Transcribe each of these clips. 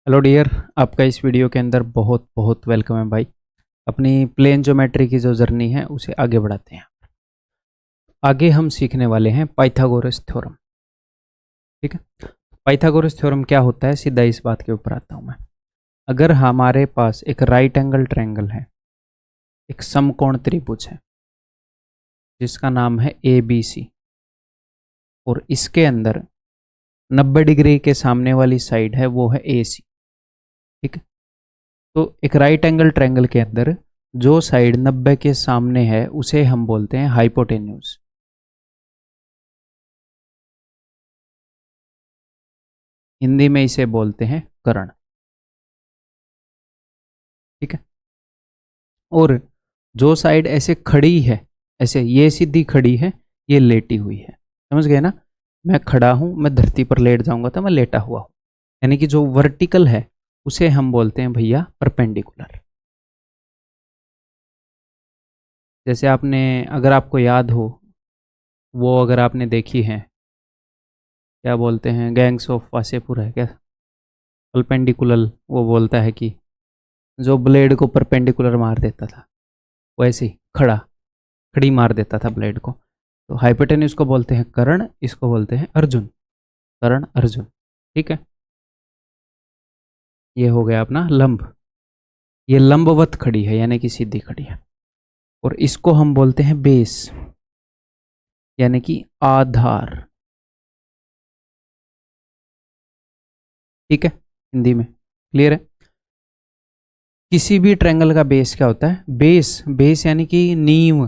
Hello dear, आपका इस video के अंदर बहुत बहुत वेलकम है भाई। अपनी प्लेन ज्योमेट्री की जो जर्नी है उसे आगे बढ़ाते हैं। आगे हम सीखने वाले हैं पाइथागोरस थ्योरम। ठीक है, पाइथागोरस थ्योरम क्या होता है, सीधा इस बात के ऊपर आता हूँ मैं। अगर हमारे पास एक राइट एंगल ट्रायंगल है, एक समकोण त्रिभुज है जिसका नाम है ABC, और इसके अंदर 90 डिग्री के सामने वाली साइड है वो है AC। ठीक है, तो एक राइट एंगल ट्रायंगल के अंदर जो साइड 90 के सामने है उसे हम बोलते हैं हाइपोटेन्यूज। हिंदी में इसे बोलते हैं कर्ण। ठीक है, और जो साइड ऐसे खड़ी है, ऐसे ये सीधी खड़ी है, ये लेटी हुई है। समझ गए ना? मैं खड़ा हूं, मैं धरती पर लेट जाऊंगा तो मैं लेटा हुआ हूं, यानी कि जो वर्टिकल है उसे हम बोलते हैं भैया परपेंडिकुलर। जैसे आपने, अगर आपको याद हो, वो अगर आपने देखी है, क्या बोलते हैं, गैंग्स ऑफ वासेपुर है क्या, परपेंडिकुलर, वो बोलता है कि जो ब्लेड को परपेंडिकुलर मार देता था वो ऐसे ही खड़ी मार देता था ब्लेड को। तो हाइपोटेन्यूज को बोलते हैं कर्ण, इसको बोलते हैं अर्जुन, कर्ण अर्जुन। ठीक है, ये हो गया अपना लंब। ये लंबवत खड़ी है यानी कि सीधी खड़ी है, और इसको हम बोलते हैं बेस यानी कि आधार। ठीक है, हिंदी में क्लियर है? किसी भी ट्रायंगल का बेस क्या होता है? बेस यानी कि नींव,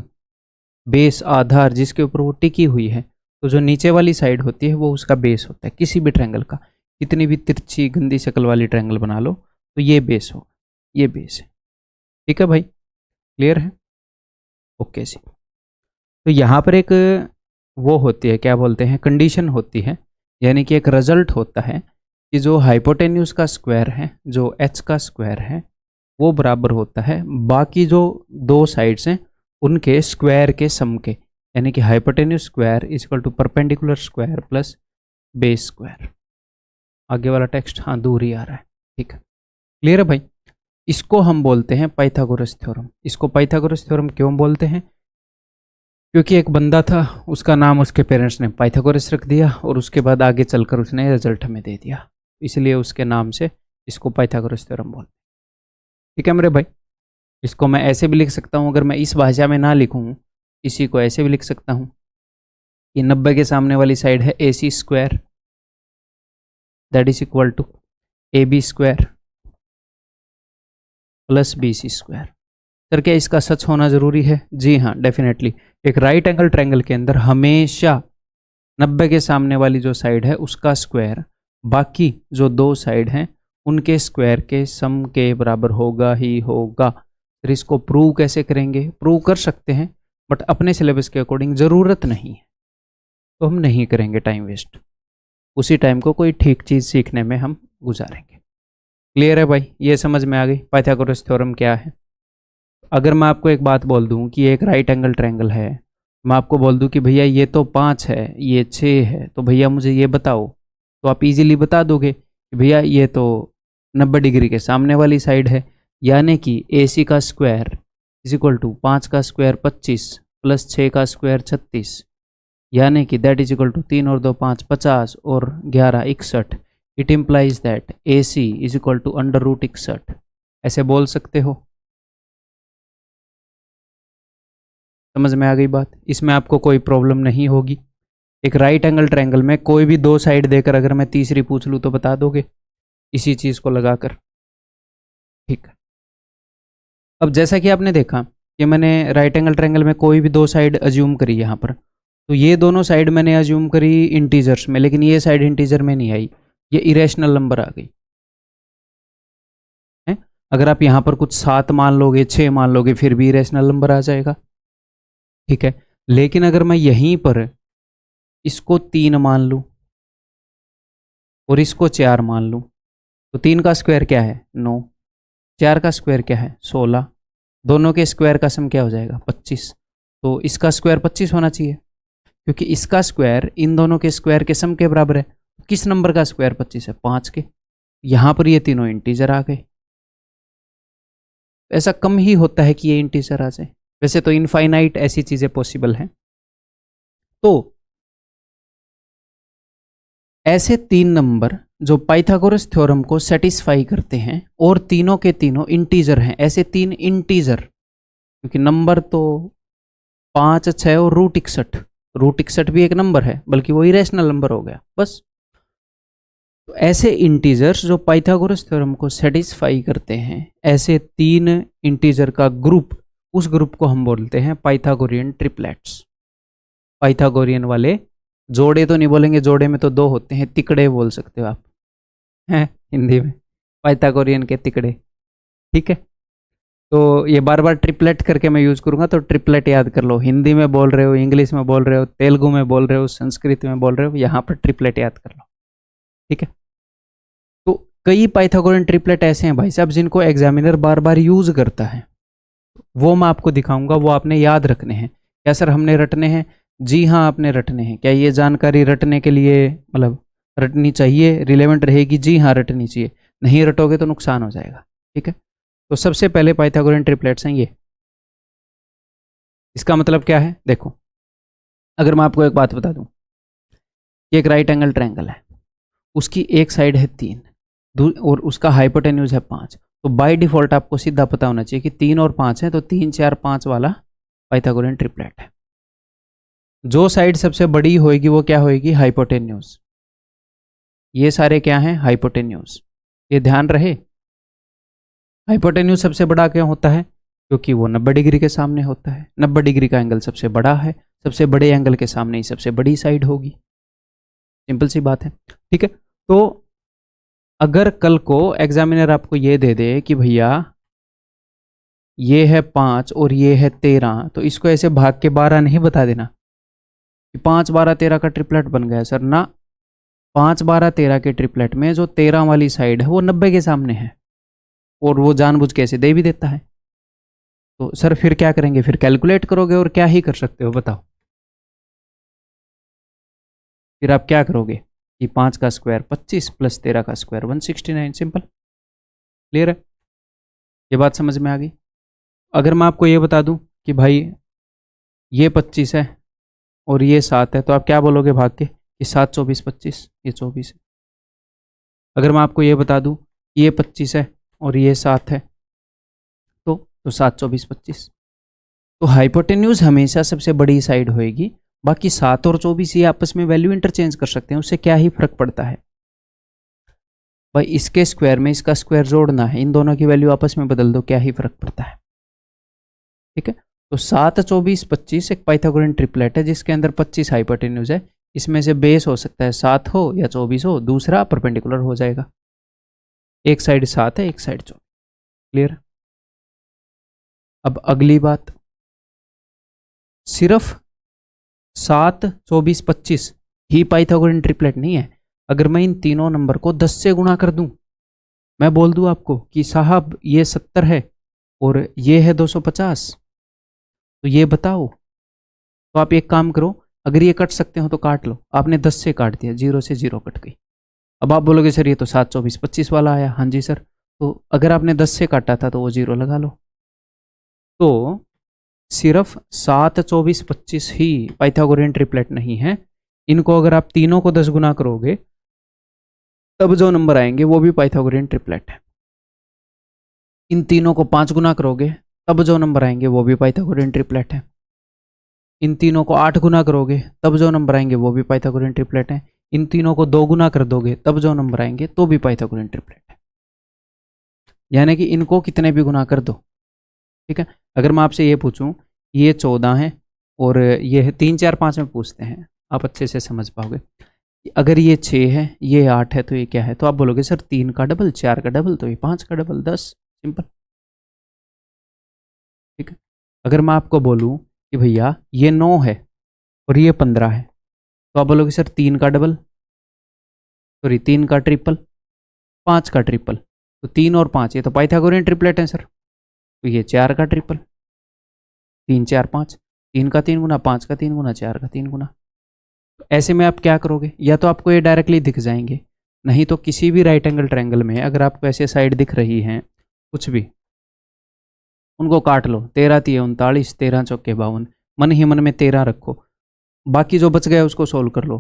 बेस आधार जिसके ऊपर वो टिकी हुई है। तो जो नीचे वाली साइड होती है वो उसका बेस होता है किसी भी ट्रायंगल का। कितनी भी तिरछी गंदी शक्ल वाली ट्रायंगल बना लो तो ये बेस होगा, ये बेस है। ठीक है भाई, क्लियर है? ओके जी। तो यहाँ पर एक वो होती है, क्या बोलते हैं, कंडीशन होती है, यानी कि एक रिजल्ट होता है कि जो हाइपोटेन्यूज का स्क्वायर है, जो एच का स्क्वायर है, वो बराबर होता है बाकी जो दो साइड्स हैं उनके स्क्वायर के सम के, यानी कि hypotenuse square is equal to perpendicular square plus base square. आगे वाला टेक्स्ट हाँ दूर ही आ रहा है। ठीक है, क्लियर है भाई? इसको हम बोलते हैं पाइथागोरस थ्योरम। इसको पाइथागोरस थ्योरम क्यों बोलते हैं? क्योंकि एक बंदा था, उसका नाम उसके पेरेंट्स ने पाइथागोरस रख दिया, और उसके बाद आगे चलकर उसने रिजल्ट हमें दे दिया, इसलिए उसके नाम से इसको पाइथागोरस थ्योरम बोलते हैं। ठीक है मेरे भाई, इसको मैं ऐसे भी लिख सकता हूँ, अगर मैं इस भाषा में ना लिखूँ, इसी को ऐसे भी लिख सकता हूँ कि 90 के सामने वाली साइड है AC square, that is equal to AB square plus BC square. Sir क्या इसका सच होना जरूरी है? जी हाँ, डेफिनेटली। एक राइट एंगल ट्रायंगल के अंदर हमेशा 90 के सामने वाली जो साइड है उसका स्क्वायर बाकी जो दो साइड हैं उनके स्क्वायर के सम के बराबर होगा ही होगा। फिर इसको प्रूव कैसे करेंगे? प्रूव कर सकते हैं, बट अपने सिलेबस के अकॉर्डिंग ज़रूरत नहीं है तो हम नहीं करेंगे टाइम वेस्ट। उसी टाइम को कोई ठीक चीज़ सीखने में हम गुजारेंगे। क्लियर है भाई? ये समझ में आ गई पाइथागोरस थ्योरम क्या है? अगर मैं आपको एक बात बोल दूं कि एक राइट एंगल ट्रायंगल है, मैं आपको बोल दूं कि भैया ये तो 5 है, ये 6 है, तो भैया मुझे ये बताओ, तो आप इजीली बता दोगे कि भैया ये तो 90 डिग्री के सामने वाली साइड है, यानी कि AC का स्क्वायर इज इक्वल टू 5 का स्क्वायर 25 प्लस 6 का स्क्वायर 36, यानी कि दैट इज इक्वल टू 3 और 2 5 50 और 11 61। It implies that AC is equal to under root 61। ऐसे बोल सकते हो? समझ में आ गई बात? इसमें आपको कोई प्रॉब्लम नहीं होगी। एक राइट एंगल ट्रायंगल में कोई भी दो साइड देकर अगर मैं तीसरी पूछ लूँ तो बता दोगे इसी चीज़ को लगाकर? ठीक है, अब जैसा कि आपने देखा कि मैंने राइट एंगल ट्रायंगल में कोई भी दो साइड अज्यूम करी यहाँ पर, तो ये दोनों साइड मैंने अज्यूम करी इंटीजर्स में, लेकिन ये साइड इंटीजर में नहीं आई, ये इरेशनल नंबर आ गई है। अगर आप यहाँ पर कुछ 7 मान लोगे, 6 मान लोगे, फिर भी इरेशनल नंबर आ जाएगा। ठीक है, लेकिन अगर मैं यहीं पर इसको 3 मान लूँ और इसको 4 मान लूँ, तो 3 का स्क्वायर क्या है? 9, 4 का स्क्वायर क्या है? 16, दोनों के स्क्वायर का सम क्या हो जाएगा? 25। तो इसका स्क्वायर 25 होना चाहिए, क्योंकि इसका स्क्वायर इन दोनों के स्क्वायर के सम के बराबर है। किस नंबर का स्क्वायर 25 है? 5 के। यहाँ पर ये तीनों इंटीजर आ गए। ऐसा कम ही होता है कि ये इंटीजर आ जाए, वैसे तो इनफाइनाइट ऐसी चीज़ें पॉसिबल हैं। तो ऐसे 3 नंबर जो पाइथागोरस थ्योरम को सेटिस्फाई करते हैं और तीनों के तीनों इंटीजर हैं, ऐसे 3 इंटीजर, क्योंकि नंबर तो 5, 6 और रूट 61 भी एक नंबर है, बल्कि वो इरेशनल नंबर हो गया बस। तो ऐसे इंटीजर्स जो पाइथागोरस थ्योरम को सेटिस्फाई करते हैं, ऐसे 3 इंटीजर का ग्रुप, उस ग्रुप को हम बोलते हैं पाइथागोरियन ट्रिपलेट्स। पाइथागोरियन वाले जोड़े तो नहीं बोलेंगे, जोड़े में तो 2 होते हैं, तिकड़े बोल सकते हो आप, हैं हिंदी में, पाइथागोरियन के तिकड़े। ठीक है, तो ये बार बार ट्रिपलेट करके मैं यूज करूंगा, तो ट्रिपलेट याद कर लो। हिंदी में बोल रहे हो, इंग्लिश में बोल रहे हो, तेलुगु में बोल रहे हो, संस्कृत में बोल रहे हो, यहाँ पर ट्रिपलेट याद कर लो। ठीक है, तो कई पाइथागोरियन ट्रिपलेट ऐसे हैं भाई साहब जिनको एग्जामिनर बार बार यूज करता है, वो मैं आपको दिखाऊंगा, वो आपने याद रखने हैं। क्या सर हमने रटने हैं? जी हाँ, आपने रटने हैं। क्या ये जानकारी रटने के लिए मतलब रटनी चाहिए, रिलेवेंट रहेगी? जी हाँ, रटनी चाहिए। नहीं रटोगे तो नुकसान हो जाएगा। ठीक है, तो सबसे पहले पाइथागोरियन ट्रिपलेट्स हैं ये। इसका मतलब क्या है? देखो, अगर मैं आपको एक बात बता दूं कि एक राइट एंगल ट्रायंगल है, उसकी एक साइड है 3 और उसका हाइपोटेन्यूज है 5, तो बाय डिफॉल्ट आपको सीधा पता होना चाहिए कि 3 और 5 है, तो 3, 4, 5 वाला पाइथागोरियन ट्रिपलेट है। जो साइड सबसे बड़ी होएगी वो क्या होएगी? हाइपोटेन्यूज। ये सारे क्या हैं? हाइपोटेन्यूज। ये ध्यान रहे, हाइपोटेन्यूज सबसे बड़ा क्यों होता है? क्योंकि वो 90 डिग्री के सामने होता है। 90 डिग्री का एंगल सबसे बड़ा है, सबसे बड़े एंगल के सामने ही सबसे बड़ी साइड होगी। सिंपल सी बात है। ठीक है, तो अगर कल को एग्जामिनर आपको ये दे दे कि भैया ये है 5 और ये है 13, तो इसको ऐसे भाग के 12 नहीं बता देना कि 5, 12, 13 का ट्रिपलेट बन गया सर ना। 5, 12, 13 के ट्रिपलेट में जो 13 वाली साइड है वो 90 के सामने है, और वो जानबूझ के ऐसे दे भी देता है। तो सर फिर क्या करेंगे? फिर कैलकुलेट करोगे, और क्या ही कर सकते हो बताओ? फिर आप क्या करोगे कि 5 का स्क्वायर 25 प्लस 13 का स्क्वायर 169। सिंपल, क्लियर है? ये बात समझ में आ गई? अगर मैं आपको ये बता दूं कि भाई ये 25 है और ये 7 है, तो आप क्या बोलोगे भाग के कि 7, 24, 25, ये 24 है। अगर मैं आपको ये बता दूं कि ये 25 है और ये 7 है, तो 7, 24, 25। तो हाइपोटेन्यूज हमेशा सबसे बड़ी साइड होएगी। बाकी 7 और 24 ये आपस में वैल्यू इंटरचेंज कर सकते हैं, उससे क्या ही फर्क पड़ता है भाई? इसके स्क्वायर में इसका स्क्वायर जोड़ना है, इन दोनों की वैल्यू आपस में बदल दो, क्या ही फर्क पड़ता है? ठीक है, तो 7, 24, 25 एक पाइथागोरियन ट्रिपलेट है जिसके अंदर 25 हाइपोटेन्यूज है। इसमें से बेस हो सकता है 7 हो या 24 हो, दूसरा परपेंडिकुलर हो जाएगा। एक साइड 7 है, एक साइड 24। क्लियर? अब अगली बात, सिर्फ 7, 24, 25 ही पाइथागोरियन ट्रिपलेट नहीं है। अगर मैं इन तीनों नंबर को 10 से गुणा कर दूं, मैं बोल दूं आपको कि साहब ये 70 है और ये है 250, तो ये बताओ। तो आप एक काम करो, अगर ये कट सकते हो तो काट लो। आपने 10 से काट दिया, 0 से 0 कट गई। अब आप बोलोगे सर ये तो 7, 24, 25 वाला आया। हाँ जी सर, तो अगर आपने 10 से काटा था तो वो 0 लगा लो। तो सिर्फ 7, 24, 25 ही पाइथागोरियन ट्रिपलेट नहीं है। इनको अगर आप तीनों को 10 गुना करोगे तब जो नंबर आएंगे वो भी पाइथागोरियन ट्रिपलेट है। इन तीनों को 5 गुना करोगे तब जो नंबर आएंगे वो भी पाइथागोरियन ट्रिपलेट है। इन तीनों को 8 गुना करोगे तब जो नंबर आएंगे वो भी पाइथागोरियन ट्रिपलेट है। इन तीनों को 2 गुना कर दोगे तब जो नंबर आएंगे तो भी पाइथागोरियन ट्रिपलेट है। यानी कि इनको कितने भी गुना कर दो। ठीक है, अगर मैं आपसे ये पूछूं ये 14 है और ये है 3, 4, 5 में पूछते हैं, आप अच्छे से समझ पाओगे। अगर ये 6 है, ये 8 है, तो ये क्या है? तो आप बोलोगे सर 3 का डबल, 4 का डबल, तो ये 5 का डबल, 10। सिंपल। ठीक है, अगर मैं आपको बोलूं कि भैया ये 9 है और ये 15 है, तो आप बोलोगे सर 3 का डबल, सॉरी 3 का ट्रिपल, 5 का ट्रिपल, तो 3 और 5 ये तो पाइथागोरियन ट्रिपलेट है सर। तो ये 4 का ट्रिपल, 3, 4, 5, 3 का 3 गुना, 5 का 3 गुना, 4 का 3 गुना। तो ऐसे में आप क्या करोगे? या तो आपको ये डायरेक्टली दिख जाएंगे, नहीं तो किसी भी राइट एंगल ट्रायंगल में अगर आपको ऐसे साइड दिख रही हैं कुछ भी, उनको काट लो। 13 तिये 39, 13 चौके 52, मन ही मन में 13 रखो, बाकी जो बच गया उसको सोल्व कर लो।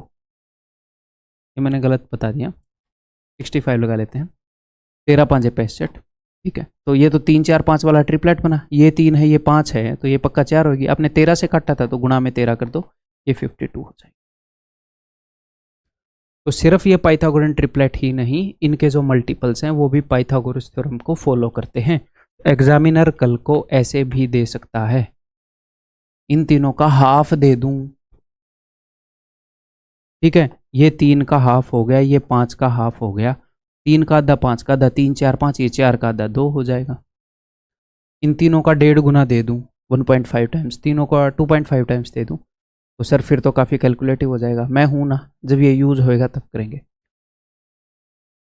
ये मैंने गलत बता दिया, 65 लगा लेते हैं। 13 5 65, ठीक है। तो ये तो 3 4 5 वाला ट्रिपलेट बना, ये 3 है ये 5 है, तो ये पक्का 4 होगी। आपने 13 से काटा था तो गुणा में 13 कर दो, ये 52 हो जाएगा। तो सिर्फ ये पाइथागोरन ट्रिपलेट ही नहीं, इनके जो मल्टीपल्स हैं वो भी पाइथागोरस थ्योरम को फॉलो करते हैं। एग्जामिनर कल को ऐसे भी दे सकता है, इन तीनों का हाफ दे दूं, ठीक है। ये 3 का हाफ हो गया, ये 5 का हाफ हो गया, 3 का आधा 5 का आधा, 3 4 5, ये 4 का आधा 2 हो जाएगा। इन तीनों का 1.5 गुना दे दूं 1.5 टाइम्स, तीनों का 2.5 टाइम्स दे दूं, तो सर फिर तो काफ़ी कैलकुलेटिव हो जाएगा। मैं हूं ना, जब ये यूज़ होएगा तब करेंगे।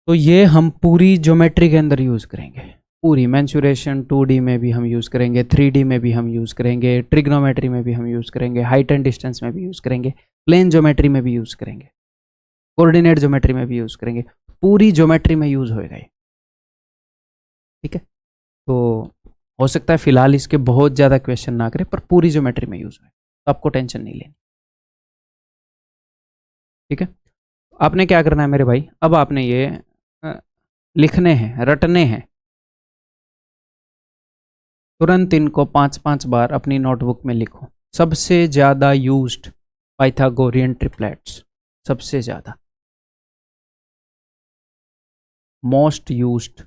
तो ये हम पूरी ज्योमेट्री के अंदर यूज़ करेंगे, पूरी मेंसुरेशन 2D में भी हम यूज़ करेंगे, 3D में भी हम यूज़ करेंगे, ट्रिग्नोमेट्री में भी हम यूज़ करेंगे, हाइट एंड डिस्टेंस में भी यूज़ करेंगे, प्लेन ज्योमेट्री में भी यूज़ करेंगे, कोऑर्डिनेट ज्योमेट्री में भी यूज़ करेंगे, पूरी ज्योमेट्री में यूज़ होएगा ये, ठीक है। तो हो सकता है फिलहाल इसके बहुत ज़्यादा क्वेश्चन ना करें, पर पूरी ज्योमेट्री में यूज़ होएगा, तो आपको टेंशन नहीं लेनी, ठीक है। आपने क्या करना है मेरे भाई, अब आपने ये लिखने हैं, रटने हैं, तुरंत इनको 5-5 बार अपनी नोटबुक में लिखो। सबसे ज़्यादा यूज्ड पाइथागोरियन ट्रिपलेट्स, सबसे ज़्यादा मोस्ट यूज्ड,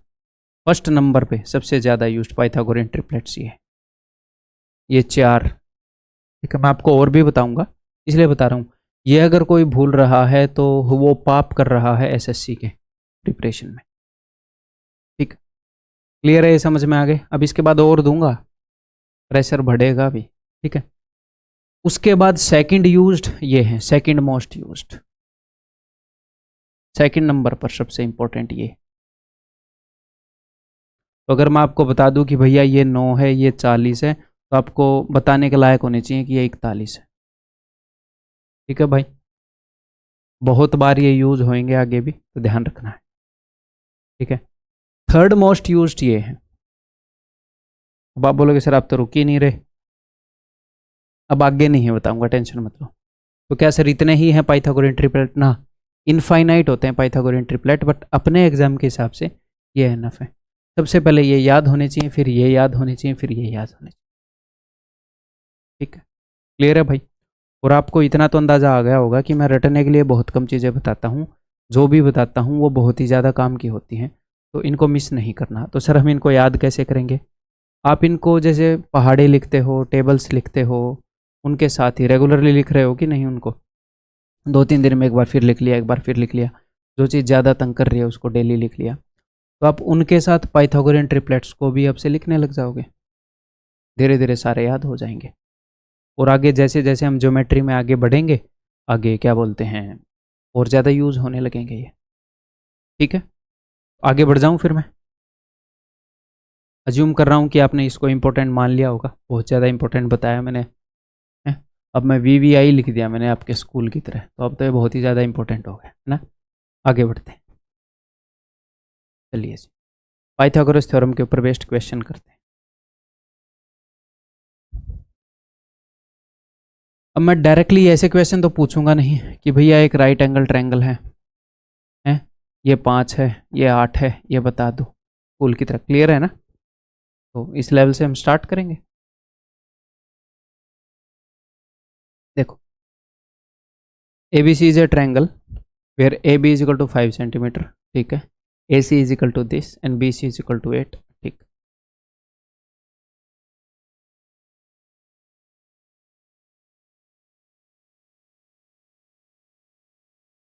फर्स्ट नंबर पे सबसे ज़्यादा यूज्ड पाइथागोरियन ट्रिपलेट्स ये 4, ठीक है। मैं आपको और भी बताऊंगा, इसलिए बता रहा हूँ, ये अगर कोई भूल रहा है तो वो पाप कर रहा है एसएससी के प्रिपरेशन में, ठीक। क्लियर है, ये समझ में आ गए। अब इसके बाद और दूंगा, प्रेशर बढ़ेगा भी, ठीक है। उसके बाद सेकंड यूज्ड ये है, second most used, second number पर सबसे इंपॉर्टेंट ये। तो अगर मैं आपको बता दूं कि भैया ये 9 है, ये 40 है, तो आपको बताने के लायक होने चाहिए कि ये 41 है, ठीक है भाई। बहुत बार ये यूज होंगे आगे भी, तो ध्यान रखना है, ठीक है। थर्ड मोस्ट यूज्ड ये है। अब आप बोलोगे सर आप तो रुक ही नहीं रहे, अब आगे नहीं है बताऊंगा, टेंशन मत लो। तो क्या सर इतने ही हैं पाइथागोरियन ट्रिपलेट ना, इनफाइनाइट होते हैं पाइथागोरियन ट्रिपलेट, बट अपने एग्जाम के हिसाब से ये एनफ है। सबसे पहले ये याद होने चाहिए, फिर ये याद होने चाहिए, फिर ये याद होने चाहिए, ठीक है। क्लियर है भाई। और आपको इतना तो अंदाज़ा आ गया होगा कि मैं रटने के लिए बहुत कम चीज़ें बताता हूँ, जो भी बताता हूँ वो बहुत ही ज़्यादा काम की होती हैं, तो इनको मिस नहीं करना। तो सर हम इनको याद कैसे करेंगे, आप इनको जैसे पहाड़े लिखते हो, टेबल्स लिखते हो, उनके साथ ही रेगुलरली लिख रहे हो कि नहीं, उनको 2-3 दिन में एक बार फिर लिख लिया, एक बार फिर लिख लिया, जो चीज़ ज़्यादा तंग कर रही है उसको डेली लिख लिया, तो आप उनके साथ पाइथागोरियन ट्रिपलेट्स को भी अब से लिखने लग जाओगे, धीरे धीरे सारे याद हो जाएंगे। और आगे जैसे जैसे हम ज्योमेट्री में आगे बढ़ेंगे, आगे क्या बोलते हैं, और ज़्यादा यूज़ होने लगेंगे ये, ठीक है। आगे बढ़ जाऊँ फिर मैं, अज्यूम कर रहा हूँ कि आपने इसको इम्पोर्टेंट मान लिया होगा, बहुत ज़्यादा इम्पोर्टेंट बताया मैंने, है? अब मैं VVI लिख दिया मैंने आपके स्कूल की तरह, तो अब तो ये बहुत ही ज़्यादा इंपॉर्टेंट हो गया है ना। आगे बढ़ते हैं, चलिए जी, पाइथागोरस थ्योरम के ऊपर बेस्ड क्वेश्चन करते हैं। अब मैं डायरेक्टली ऐसे क्वेश्चन तो पूछूंगा नहीं कि भैया एक राइट एंगल ट्रायंगल है, ये 5 है, ये 8 है, ये बता दो, स्कूल की तरह। क्लियर है ना। तो इस लेवल से हम स्टार्ट करेंगे। देखो, ABC is a triangle where AB is equal to 5 centimetre, ठीक है। AC is equal to this and BC is equal to 8, ठीक।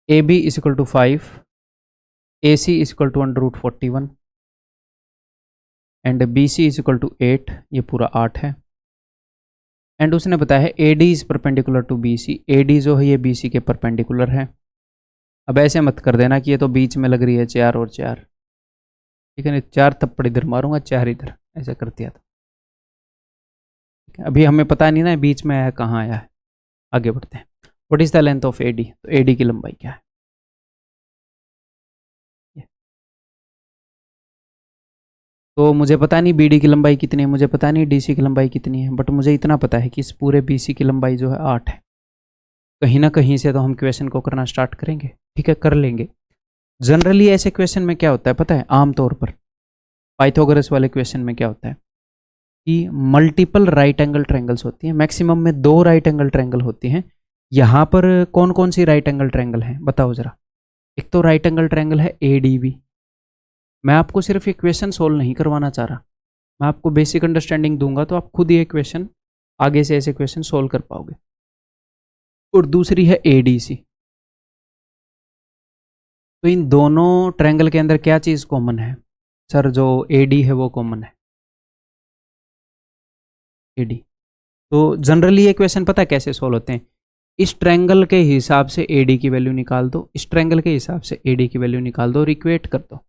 AB is equal to 5, AC is equal to √41 and BC is equal to 8, ये पूरा 8 है। And उसने बताया है AD is perpendicular to BC, AD जो है ये BC के परपेंडिकुलर है। अब ऐसे मत कर देना कि ये तो बीच में लग रही है 4 और 4, ठीक है। नहीं 4 थप्पड़ इधर मारूंगा, 4 इधर, ऐसा कर दिया था, ठीक है। अभी हमें पता नहीं ना बीच में आया कहाँ आया है। आगे बढ़ते हैं। What is the length of AD, तो AD की लंबाई क्या है। तो मुझे पता नहीं BD की लंबाई कितनी है, मुझे पता नहीं DC की लंबाई कितनी है, बट मुझे इतना पता है कि इस पूरे BC की लंबाई जो है 8 है। कहीं ना कहीं से तो हम क्वेश्चन को करना स्टार्ट करेंगे, ठीक है, कर लेंगे। जनरली ऐसे क्वेश्चन में क्या होता है पता है, आमतौर पर पाइथागोरस वाले क्वेश्चन में क्या होता है कि मल्टीपल राइट एंगल ट्रायंगल्स होती हैं, मैक्सिमम में 2 राइट एंगल ट्रायंगल होती हैं। यहाँ पर कौन कौन सी राइट एंगल ट्रायंगल हैं बताओ जरा। एक तो राइट एंगल ट्रायंगल है ADB। मैं आपको सिर्फ ये क्वेश्चन सोल्व नहीं करवाना चाह रहा, मैं आपको बेसिक अंडरस्टैंडिंग दूंगा तो आप खुद ये क्वेश्चन आगे से ऐसे क्वेश्चन सोल्व कर पाओगे। और दूसरी है ADC। तो इन दोनों ट्रायंगल के अंदर क्या चीज़ कॉमन है सर? जो AD है वो कॉमन है, AD। तो जनरली ये क्वेश्चन पता है कैसे सोल्व होते हैं, इस ट्रायंगल के हिसाब से AD की वैल्यू निकाल दो, इस ट्रायंगल के हिसाब से AD की वैल्यू निकाल दो और इक्वेट कर दो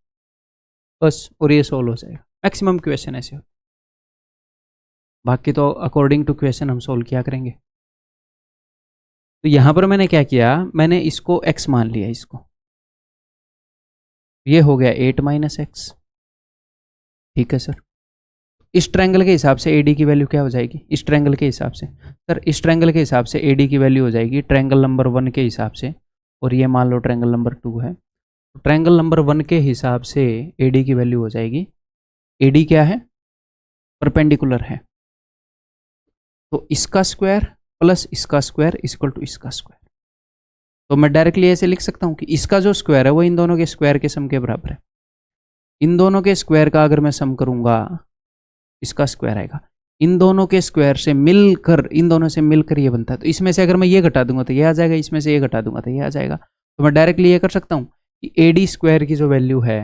बस, और ये सोल्व हो जाएगा। मैक्सिमम क्वेश्चन ऐसे होते हैं, बाकी तो अकॉर्डिंग टू क्वेश्चन हम सोल्व किया करेंगे। तो यहाँ पर मैंने क्या किया, मैंने इसको x मान लिया, इसको, ये हो गया 8 - x। ठीक है सर। इस ट्रायंगल के हिसाब से AD की वैल्यू क्या हो जाएगी, इस ट्रायंगल के हिसाब से सर, इस ट्रायंगल के हिसाब से AD की वैल्यू हो जाएगी ट्रायंगल नंबर 1 के हिसाब से, और ये मान लो ट्रायंगल नंबर 2 है। तो ट्रायंगल नंबर 1 के हिसाब से AD की वैल्यू हो जाएगी, AD क्या है, परपेंडिकुलर है, तो इसका स्क्वायर प्लस इसका स्क्वायर इक्वल टू इसका स्क्वायर। तो मैं डायरेक्टली ऐसे लिख सकता हूँ कि इसका जो स्क्वायर है वो इन दोनों के स्क्वायर के सम के बराबर है। इन दोनों के स्क्वायर का अगर मैं सम करूंगा, इसका स्क्वायर आएगा, इन दोनों के स्क्वायर से मिलकर, इन दोनों से मिलकर ये बनता है। तो इसमें से अगर मैं ये घटा दूंगा तो ये आ जाएगा, इसमें से ये घटा दूंगा तो ये आ जाएगा। तो मैं डायरेक्टली ये कर सकता हूँ कि AD स्क्वायर की जो वैल्यू है,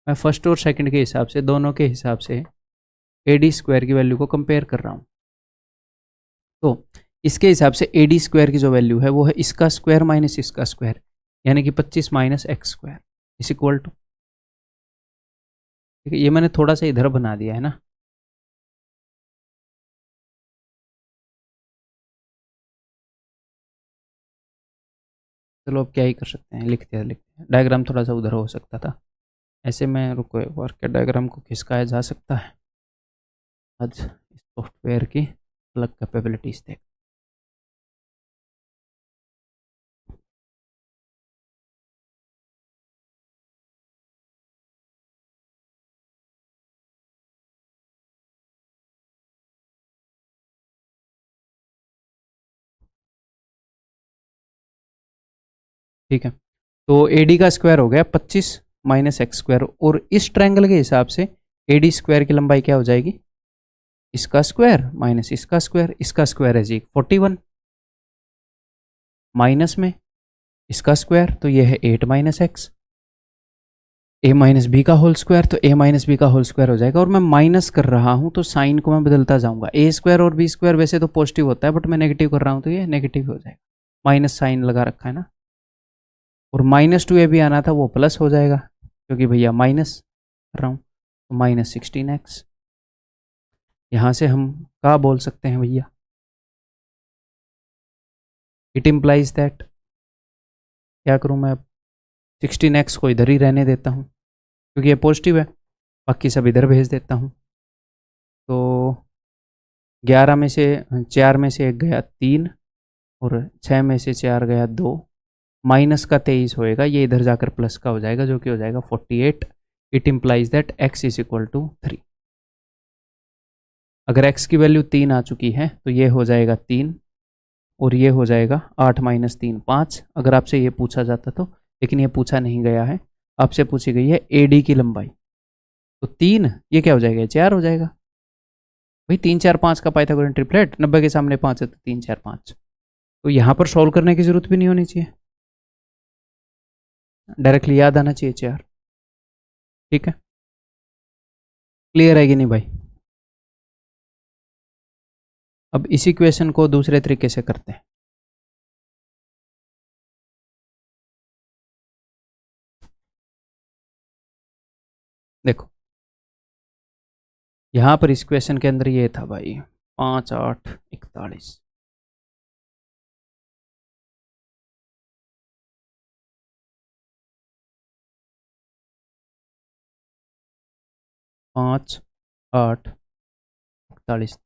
मैं फर्स्ट और सेकंड के हिसाब से, दोनों के हिसाब से AD स्क्वायर की वैल्यू को कंपेयर कर रहा हूँ। तो इसके हिसाब से AD स्क्वायर की जो वैल्यू है वो है इसका स्क्वायर माइनस इसका स्क्वायर, यानी कि 25 - x स्क्वायर इस इक्वल टू, ठीक है, ये मैंने थोड़ा सा इधर बना दिया है ना। चलो अब क्या ही कर सकते हैं, लिखते हैं। डायग्राम थोड़ा सा उधर हो सकता था, ऐसे में रुको एक बार, क्या डायग्राम को खिसकाया जा सकता है? आज इस सॉफ्टवेयर की अलग कैपेबिलिटीज देख। ठीक है, तो AD का स्क्वायर हो गया 25 - x स्क्वायर, और इस ट्रायंगल के हिसाब से AD स्क्वायर की लंबाई क्या हो जाएगी, इसका स्क्वायर माइनस इसका स्क्वायर, इसका स्क्वायर है जी 41, माइनस में इसका स्क्वायर, तो ये है 8 - x, a - b का होल स्क्वायर, तो a - b का होल स्क्वायर हो जाएगा। और मैं माइनस कर रहा हूं तो साइन को मैं बदलता जाऊंगा, a स्क्वायर और b स्क्वायर वैसे तो पॉजिटिव होता है, बट मैं नेगेटिव कर रहा हूं तो ये नेगेटिव हो जाएगा, माइनस साइन लगा रखा है ना। और -2a भी आना था, वो प्लस हो जाएगा क्योंकि भैया माइनस कर रहा हूँ, तो -16x। यहाँ से हम क्या बोल सकते हैं भैया, इट इम्प्लाइज दैट, क्या करूँ मैं अब, 16x को इधर ही रहने देता हूँ क्योंकि ये पॉजिटिव है, बाकी सब इधर भेज देता हूँ। तो 11 में से 4 में से 1 गया 3, और 6 में से 4 गया 2, माइनस का 23 होएगा, ये इधर जाकर प्लस का हो जाएगा जो कि हो जाएगा 48। It implies that x is equal to 3। अगर x की वैल्यू 3 आ चुकी है तो ये हो जाएगा 3, और ये हो जाएगा 8 - 3 5, अगर आपसे ये पूछा जाता तो, लेकिन ये पूछा नहीं गया है, आपसे पूछी गई है AD की लंबाई। तो 3 ये क्या हो जाएगा, 4 हो जाएगा भाई, 3 4 5 का पाइथागोरन ट्रिपलेट, 90 के सामने 5 है तो 3 4 5। तो यहाँ पर सॉल्व करने की जरूरत भी नहीं होनी चाहिए, डायरेक्टली याद आना चाहिए 4। ठीक है, क्लियर है कि नहीं भाई? अब इसी क्वेश्चन को दूसरे तरीके से करते हैं। देखो यहाँ पर इस क्वेश्चन के अंदर ये था भाई 5 8 41, 5, 8, 41।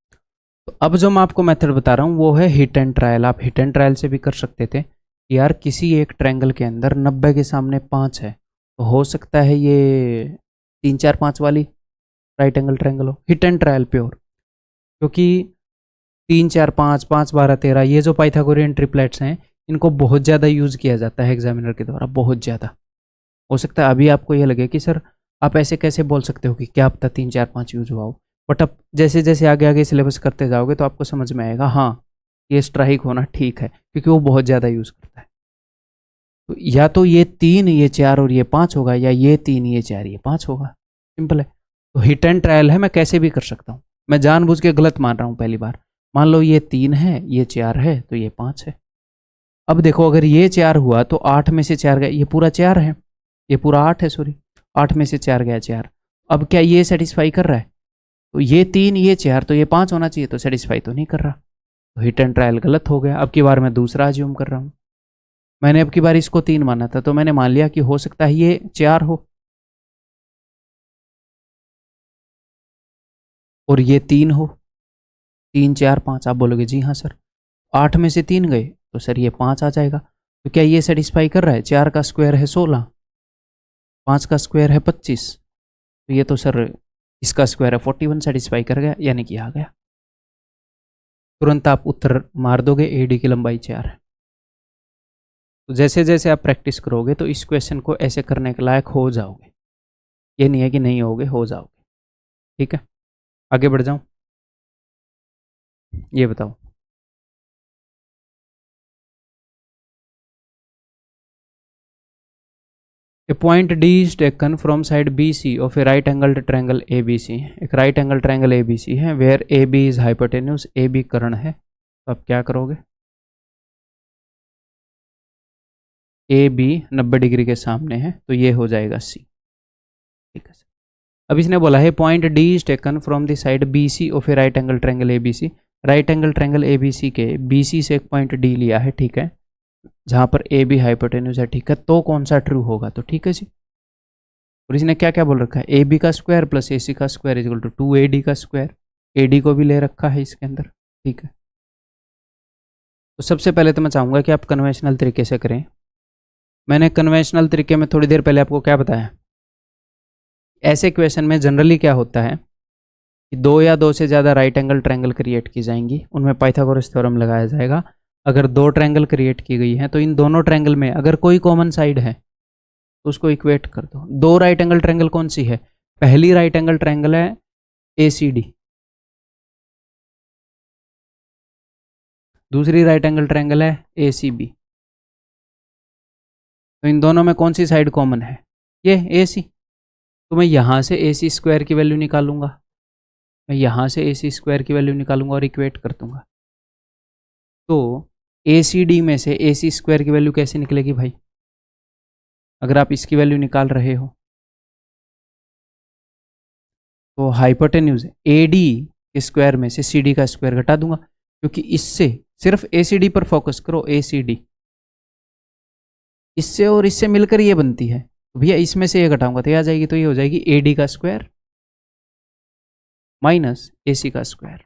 तो अब जो मैं आपको मेथड बता रहा हूँ वो है हिट एंड ट्रायल। आप हिट एंड ट्रायल से भी कर सकते थे। यार किसी एक ट्रायंगल के अंदर 90 के सामने 5 है, तो हो सकता है ये 3, 4, 5 वाली राइट एंगल ट्रायंगल हो। हिट एंड ट्रायल प्योर, क्योंकि 3, 4, 5, 5, 12, 13 ये जो पाइथागोरियन ट्रिपलेट्स हैं इनको बहुत ज़्यादा यूज़ किया जाता है एग्जामिनर के द्वारा, बहुत ज़्यादा। हो सकता है अभी आपको ये लगे कि सर आप ऐसे कैसे बोल सकते हो कि क्या पता 3, 4, 5 यूज हुआ हो, बट अब जैसे जैसे आगे आगे सिलेबस करते जाओगे तो आपको समझ में आएगा हाँ ये स्ट्राइक होना ठीक है, क्योंकि वो बहुत ज़्यादा यूज़ करता है। तो या तो ये 3, ये 4 और ये 5 होगा, या ये 3, ये 4, ये 5 होगा। सिंपल है। तो हिट एंड ट्रायल है, मैं कैसे भी कर सकता हूँ। मैं जानबूझ के गलत मान रहा हूँ पहली बार। मान लो ये 3 है, ये 4 है, तो ये 5 है। अब देखो अगर ये 4 हुआ तो 8 में से 4 गया, ये पूरा 4 है, ये पूरा 8 है, सॉरी 8 में से 4 गया 4। अब क्या ये सेटिस्फाई कर रहा है? तो ये 3, ये 4, तो ये 5 होना चाहिए, तो सेटिस्फाई तो नहीं कर रहा। तो हिट एंड ट्रायल गलत हो गया। अब की बार मैं दूसरा अज्यूम कर रहा हूँ। मैंने अब की बार इसको 3 माना था, तो मैंने मान लिया कि हो सकता है ये 4 हो और ये 3 हो। 3, 4, 5, आप बोलोगे जी हाँ सर। 8 में से 3 गए तो सर ये 5 आ जाएगा। तो क्या ये सेटिस्फाई कर रहा है? 4 का स्क्वायर है 16, 5 का स्क्वायर है 25, तो ये तो सर इसका स्क्वायर है 41, सेटिस्फाई कर गया, यानी कि आ गया। तुरंत आप उत्तर मार दोगे, एडी की लंबाई 4 है। तो जैसे जैसे आप प्रैक्टिस करोगे तो इस क्वेश्चन को ऐसे करने के लायक हो जाओगे। ये नहीं है कि नहीं होगे, हो जाओगे। ठीक है, आगे बढ़ जाऊं। ये बताओ, A point D is taken from side B C of A right angled triangle A B C. एक right angle triangle A B C है, where A B is hypotenuse, A B कर्ण है। तो आप क्या करोगे? ए बी 90 डिग्री के सामने है, तो ये हो जाएगा सी। ठीक है सर। अब इसने बोला है point D is taken from the side B C of A right angle triangle A B C. Right angle triangle A B C के बी सी से एक पॉइंट डी लिया है, ठीक है, जहां पर ए बी हाइपोटेन्यूज है, ठीक है, तो कौन सा ट्रू होगा? तो ठीक है जी। और इसने क्या क्या बोल रखा है? ए बी का स्क्वायर प्लस ए सी का स्क्वायर इक्वल टू 2AD का स्क्वायर। ए डी को भी ले रखा है इसके अंदर, ठीक है। तो सबसे पहले तो मैं चाहूँगा कि आप कन्वेंशनल तरीके से करें। मैंने कन्वेंशनल तरीके में थोड़ी देर पहले आपको क्या बताया? ऐसे क्वेश्चन में जनरली क्या होता है कि 2 या 2 से ज़्यादा राइट एंगल ट्रायंगल क्रिएट की जाएंगी, उनमें पाइथागोरस थ्योरम लगाया जाएगा। अगर 2 ट्रायंगल क्रिएट की गई हैं तो इन दोनों ट्रायंगल में अगर कोई कॉमन साइड है तो उसको इक्वेट कर दो। 2 राइट एंगल ट्रायंगल कौन सी है? पहली राइट एंगल ट्रायंगल है ACD, दूसरी राइट एंगल ट्रायंगल है ACB। तो इन दोनों में कौन सी साइड कॉमन है? ये AC। तो मैं यहाँ से AC स्क्वायर की वैल्यू निकालूंगा, मैं यहाँ से AC स्क्वायर की वैल्यू निकालूंगा और इक्वेट कर दूंगा। तो ACD में से AC स्क्वायर की वैल्यू कैसे निकलेगी भाई? अगर आप इसकी वैल्यू निकाल रहे हो तो हाइपोटेन्यूज AD के स्क्वायर में से CD का स्क्वायर घटा दूंगा, क्योंकि इससे सिर्फ ACD पर फोकस करो, ACD इससे और इससे मिलकर ये बनती है। तो भैया इसमें से ये घटाऊंगा तो ये आ जाएगी, तो ये हो जाएगी AD का स्क्वायर माइनस AC का स्क्वायर।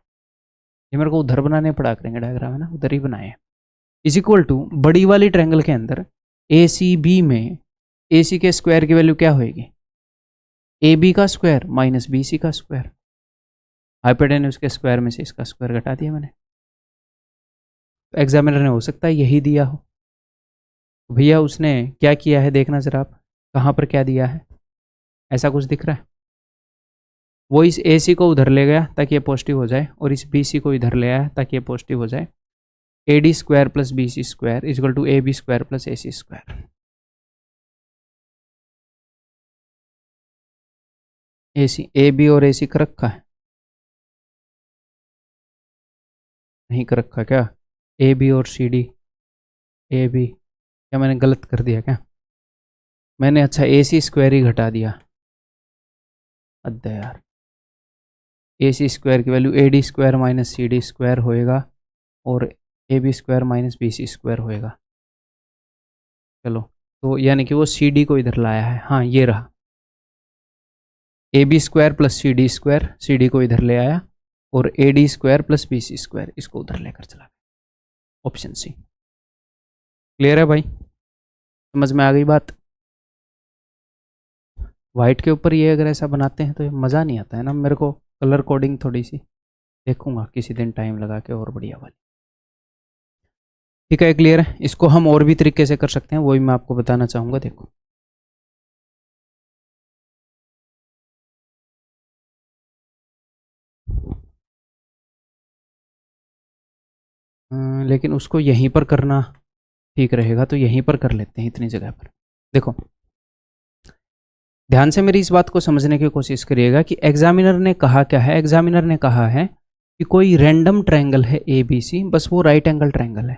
ये मेरे को उधर बनाने पड़ा करेंगे डायग्राम, है ना, उधर ही बनाए। इज इक्वल टू बड़ी वाली ट्रायंगल के अंदर ACB में AC के स्क्वायर की वैल्यू क्या होगी? AB का स्क्वायर माइनस BC का स्क्वायर। हाइपोटेन्यूज के स्क्वायर में से इसका स्क्वायर घटा दिया मैंने। तो एग्जामिनर ने हो सकता है यही दिया हो। तो भैया उसने क्या किया है देखना जरा आप, कहाँ पर क्या दिया है? ऐसा कुछ दिख रहा है? वो इस AC को उधर ले गया ताकि ये पॉजिटिव हो जाए, और इस BC को इधर ले आया ताकि ये पॉजिटिव हो जाए। AD square plus BC square equal to AB square plus AC square. AC AB और AC कर रखा है? नहीं कर रखा क्या? AB और CD, AB क्या मैंने गलत कर दिया क्या? मैंने अच्छा AC स्क्वायर ही घटा दिया। अद्दा यार, AC स्क्वायर की value AD square minus CD square होएगा और AB square minus BC square होएगा। चलो, तो यानी कि वो CD को इधर लाया है, हाँ ये रहा। A B square plus C D square, C D को इधर ले आया, और A D square plus B C square इसको उधर लेकर चला गया। Option C. क्लियर है भाई, समझ में आ गई बात? वाइट के ऊपर ये अगर ऐसा बनाते हैं तो मज़ा नहीं आता है ना। मेरे को कलर कोडिंग थोड़ी सी देखूंगा किसी दिन टाइम लगा के और बढ़िया वाली। ठीक है, क्लियर है? इसको हम और भी तरीके से कर सकते हैं, वही मैं आपको बताना चाहूँगा। देखो लेकिन उसको यहीं पर करना ठीक रहेगा, तो यहीं पर कर लेते हैं इतनी जगह पर। देखो ध्यान से मेरी इस बात को समझने की कोशिश करिएगा कि एग्जामिनर ने कहा क्या है। एग्जामिनर ने कहा है कि कोई रैंडम ट्रायंगल है ए बी सी, बस वो राइट एंगल ट्रायंगल है।